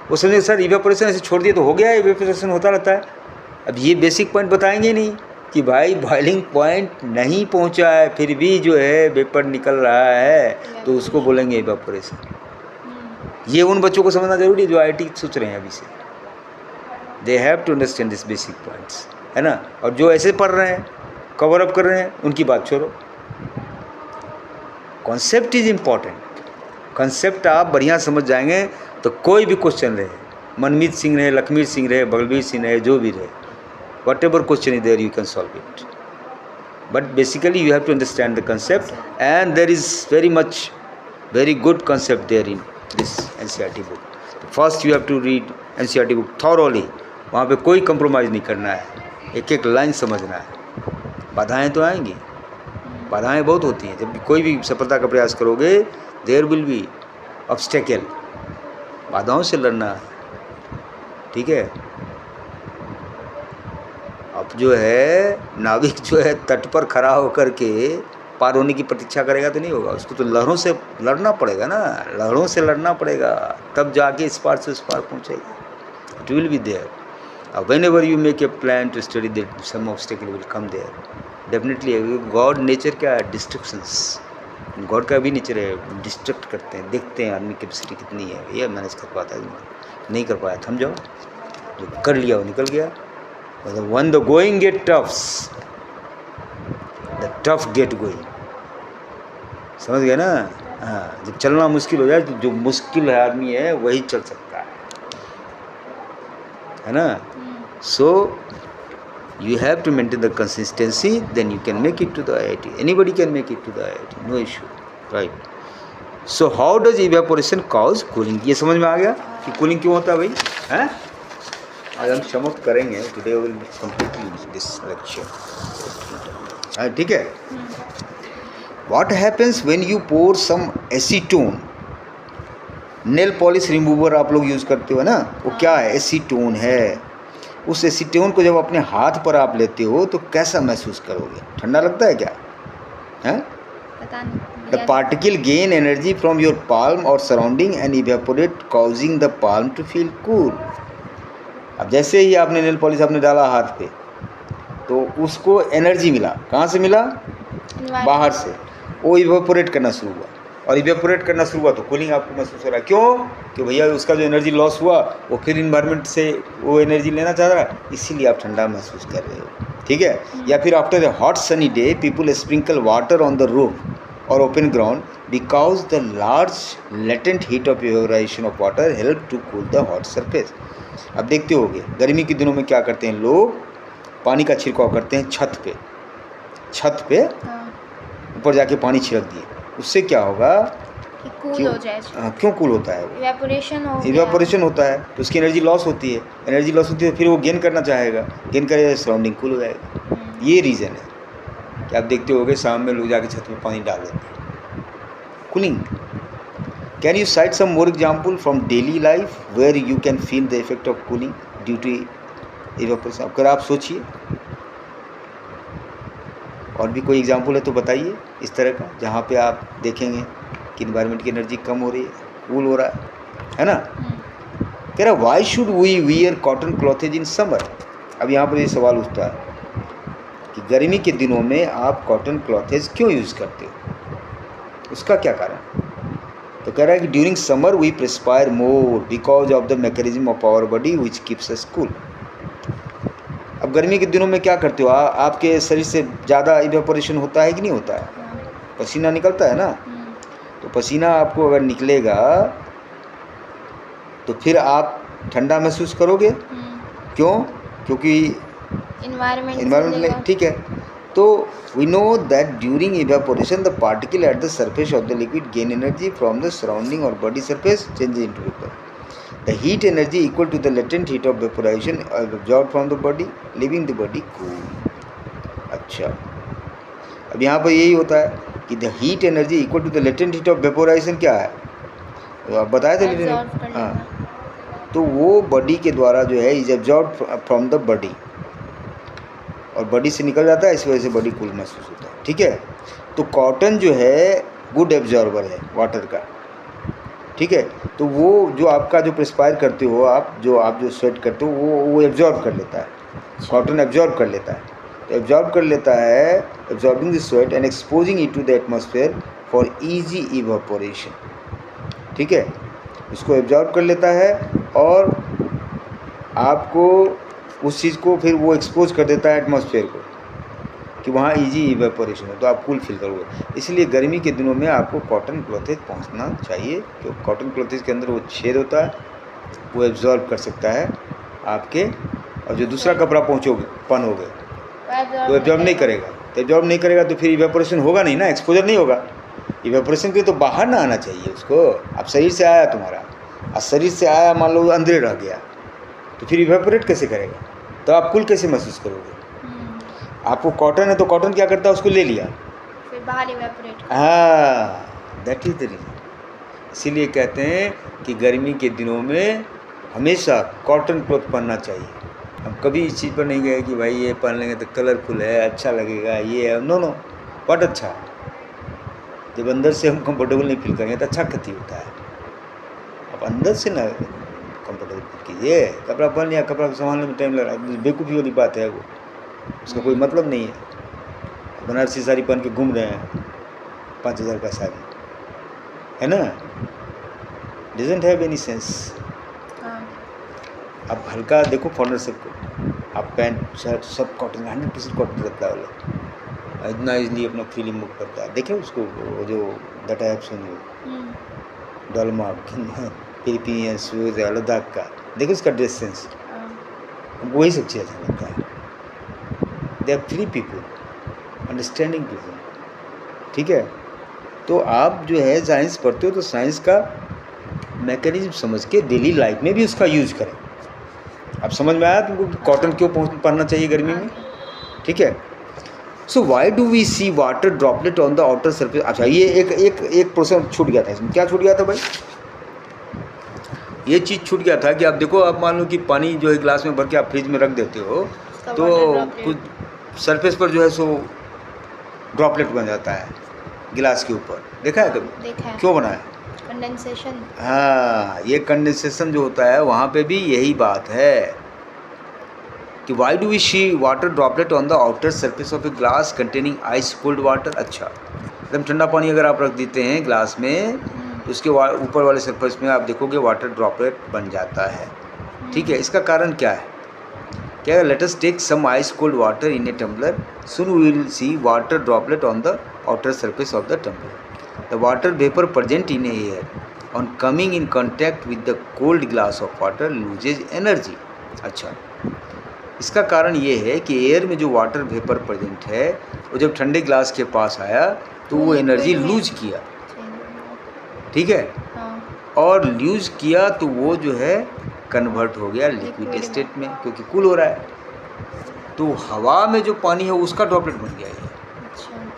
वो समझे सर इवेपोरेशन ऐसे छोड़ दिए तो हो गया, इवेपोरेशन होता रहता है। अब ये बेसिक पॉइंट बताएंगे नहीं कि भाई बॉइलिंग पॉइंट नहीं पहुंचा है फिर भी जो है वेपर निकल रहा है, तो उसको बोलेंगे इवेपोरेशन। ये उन बच्चों को समझना जरूरी है जो IIT सोच रहे हैं अभी से। They have to understand this basic points, है ना। और जो ऐसे पढ़ रहे हैं, कवर अप कर रहे हैं, उनकी बात छोड़ो। Concept is important. कॉन्सेप्ट आप बढ़िया समझ जाएंगे तो कोई भी क्वेश्चन रहे, मनमीत सिंह रहे, लखमीर सिंह रहे, बलबीर सिंह रहे, जो भी रहे, whatever question is there you can solve it, but basically you have to understand the concept, and there is very good concept there in this NCERT book. First you have to read NCERT book thoroughly, वहाँ पे कोई compromise नहीं करना है, एक एक line समझना है। बाधाएं तो आएंगी, बाधाएं बहुत होती हैं। जब भी कोई भी सफलता का प्रयास करोगे there will be obstacle, बाधाओं से लड़ना है, ठीक है। अब जो है नाविक जो है तट पर खड़ा होकर के पार होने की प्रतीक्षा करेगा तो नहीं होगा, उसको तो लहरों से लड़ना पड़ेगा ना, लहरों से लड़ना पड़ेगा, तब जाके इस पार से उस पार पहुंचेगा। It will be there. Whenever you make a plan to study that some obstacle will come there definitely. God nature क्या है? डिस्ट्रक्शंस। गॉड का भी नेचर है, डिस्ट्रक्ट करते हैं, देखते हैं आदमी कैपेसिटी कितनी है, ये मैनेज कर पाता है, नहीं कर पाया थम जाओ, जो कर लिया वो निकल गया। When the going get tough, the tough get going। समझ गए ना? हाँ, जब चलना मुश्किल हो जाए तो जो मुश्किल आदमी है वही चल सकता है ना। सो you have to maintain the consistency, then you can make it to the IIT. Anybody can make it to the IIT, no issue, right? So how does evaporation cause cooling? ये समझ में आ गया कि कूलिंग क्यों होता है भाई, हैं? आज हम समाप्त करेंगे, today we will complete this lecture. ठीक है? What happens when you pour some acetone? Nail polish remover आप लोग यूज़ करते हो ना, वो क्या है? एसीटोन है। उस एसीटोन को जब अपने हाथ पर आप लेते हो तो कैसा महसूस करोगे? ठंडा लगता है क्या? हैं? पता नहीं। The particle gain energy from your palm और surrounding and evaporate causing the palm to feel cool. अब जैसे ही आपने नेल पॉलिश आपने डाला हाथ पे तो उसको एनर्जी मिला, कहाँ से मिला? बाहर से। वो इवेपोरेट करना शुरू हुआ, और इवेपोरेट करना शुरू हुआ तो कूलिंग आपको महसूस हो रहा है। क्यों? कि भैया उसका जो एनर्जी लॉस हुआ वो फिर इन्वायरमेंट से वो एनर्जी लेना चाह रहा है, इसीलिए आप ठंडा महसूस कर रहे हो, ठीक है। या फिर after a hot sunny day people sprinkle water on the roof और open ground because the large latent heat of evaporation of water help to cool the hot surface. अब देखते होगे गर्मी के दिनों में क्या करते हैं लोग, पानी का छिड़काव करते हैं छत पे ऊपर जाके पानी छिड़क दिए, उससे क्या होगा कि कूल हो जाए। क्यों कूल होता है? इवेपोरेशन होता है तो उसकी एनर्जी लॉस होती है, फिर वो गेन करना चाहेगा, गेन करेगा सराउंडिंग कूल हो जाएगा। ये रीज़न है कि आप देखते होगे शाम में लोग जाके छत में पानी डाल देते हैं, cooling. Can you cite some more example from daily life where you can feel the effect of cooling due to evaporation? अगर आप सोचिए और भी कोई एग्जाम्पल है तो बताइए इस तरह का, जहाँ पे आप देखेंगे कि इन्वायरमेंट की एनर्जी कम हो रही है, कूल हो रहा है ना। कह रहा why should we wear cotton clothes in summer? अब यहाँ पर ये सवाल उठता है कि गर्मी के दिनों में आप कॉटन क्लॉथेज क्यों यूज़ करते हो, उसका क्या कारण? तो कह रहा है कि during summer we perspire more because of the mechanism of our body which keeps us cool. अब गर्मी के दिनों में क्या करते हो, आपके शरीर से ज़्यादा इवेपोरेशन होता है कि नहीं होता है? पसीना निकलता है ना, तो पसीना आपको अगर निकलेगा तो फिर आप ठंडा महसूस करोगे। क्यों? क्योंकि इन्वायरमेंट में, ठीक है। तो we know that during evaporation the particle at the surface of the liquid gain energy from the surrounding और body surface change into vapour. The heat energy equal to the latent heat of vaporization absorbed from the body, leaving the body cool. अच्छा, अब यहाँ पर यही होता है कि the heat energy equal to the latent heat of vaporization क्या है? तो आप बताए थे, हाँ। तो वो बॉडी के द्वारा जो है is absorb from the body, और बॉडी से निकल जाता है, इस वजह से बॉडी कूल महसूस होता है, ठीक है। तो कॉटन जो है गुड एब्जॉर्बर है वाटर का, ठीक है। तो वो जो आपका जो प्रेस्पायर करते हो आप जो स्वेट करते हो वो एब्जॉर्ब कर लेता है, कॉटन एब्जॉर्ब कर लेता है। तो एब्जॉर्ब कर लेता है, absorbing the sweat and exposing it to the atmosphere for easy evaporation, ठीक है। उसको एब्जॉर्ब कर लेता है और आपको उस चीज़ को फिर वो एक्सपोज कर देता है एटमॉस्फेयर को कि वहाँ इजी इवेपोरेशन है, तो आप कूल फील करोगे। इसलिए गर्मी के दिनों में आपको कॉटन क्लॉथेज पहुँचना चाहिए, क्योंकि कॉटन क्लॉथेज के अंदर वो छेद होता है, वो एब्जॉर्ब कर सकता है आपके, और जो दूसरा कपड़ा पहनोगे तो एब्जॉर्ब नहीं करेगा। तो एब्जॉर्ब नहीं करेगा तो फिर इवेपोरेशन होगा नहीं ना, एक्सपोजर नहीं होगा। इवेपोरेशन के लिए तो बाहर ना आना चाहिए उसको। अब शरीर से आया तुम्हारा, और शरीर से आया मान लो अंदर रह गया, तो फिर इवेपोरेट कैसे करेगा? तो आप कूल कैसे महसूस करोगे? आपको कॉटन है तो कॉटन क्या करता है, उसको ले लिया, फिर बाहर इवेपोरेट। हाँ, दैट इज द रीजन। इसीलिए कहते हैं कि गर्मी के दिनों में हमेशा कॉटन क्लॉथ पहनना चाहिए। हम कभी इस चीज़ पर नहीं गए कि भाई ये पहन लेंगे तो कलरफुल है, अच्छा लगेगा, ये है, नो बहुत अच्छा। जब अंदर से हम कंफर्टेबल नहीं फील करेंगे तो अच्छा कति होता है। अब अंदर से ना कंफर्टेबल फील कीजिए। कपड़ा पहन लिया, कपड़ा संभालने में टाइम लग रहा है, बेवकूफ़ी वाली बात है वो, उसका कोई मतलब नहीं है। बनारसी साड़ी पहन के घूम रहे हैं, 5,000 का साड़ी है ना, डजंट हैव एनी सेंस। अब हल्का देखो फॉरनर सबको, आप पैंट शर्ट सब कॉटन, 100% कॉटन रहता है वाला, इतना इजली अपना फीलिंग मूव करता है। देखें उसको, वो जो that I have seen you डॉल्मा फिलिपीनियंस लद्दाख का, देखो उसका ड्रेस सेंस, हमको वही सबसे अच्छा लगता है। They are free people, understanding people, ठीक है। तो आप जो है साइंस पढ़ते हो तो साइंस का मैकेनिज्म समझ के डेली लाइफ में भी उसका यूज करें। अब समझ में आया तुमको कि कॉटन क्यों पहनना चाहिए गर्मी में, ठीक है। So why do we see water droplet on the outer surface. अच्छा, ये एक प्रोसेस छूट गया था इसमें। क्या छूट गया था भाई? ये चीज़ छूट गया था कि आप देखो, आप मान लो कि पानी जो है गिलास में भर के आप फ्रिज में रख देते हो तो कुछ सरफेस पर जो है सो ड्रॉपलेट बन जाता है गिलास के ऊपर। देखा है कभी? देखा है। क्यों बना है? कंडेंसेशन। हाँ, ये कंडेंसेशन जो होता है वहाँ पे भी यही बात है कि why do we see water droplet on the outer surface of a glass containing ice cold water. अच्छा, एकदम ठंडा पानी अगर आप रख देते हैं ग्लास में तो उसके ऊपर वाले सरफेस में आप देखोगे वाटर ड्रॉपलेट बन जाता है, ठीक है। इसका कारण क्या है? क्या? Let us take some ice cold water in a tumbler, soon we will see water droplet on the outer surface of the tumbler. The water vapour present in air on coming in contact with the cold glass of water loses energy. अच्छा, इसका कारण ये है कि air में जो water vapour present है वो जब ठंडे ग्लास के पास आया तो वो एनर्जी लूज किया, ठीक है। और लूज किया तो वो जो है कन्वर्ट हो गया लिक्विड स्टेट में, क्योंकि कूल हो रहा है। तो हवा में जो पानी है उसका ड्रॉपलेट बन गया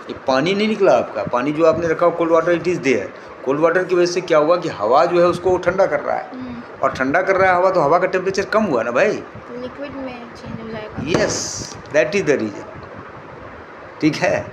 ये पानी नहीं निकला आपका। पानी जो आपने रखा cold water, it is there. Cold water की वजह से क्या हुआ कि हवा जो है उसको ठंडा कर रहा है, और ठंडा कर रहा है हवा, तो हवा का टेम्परेचर कम हुआ ना भाई, लिक्विड में चेंज हो जाएगा। Yes, that is the reason, ठीक है।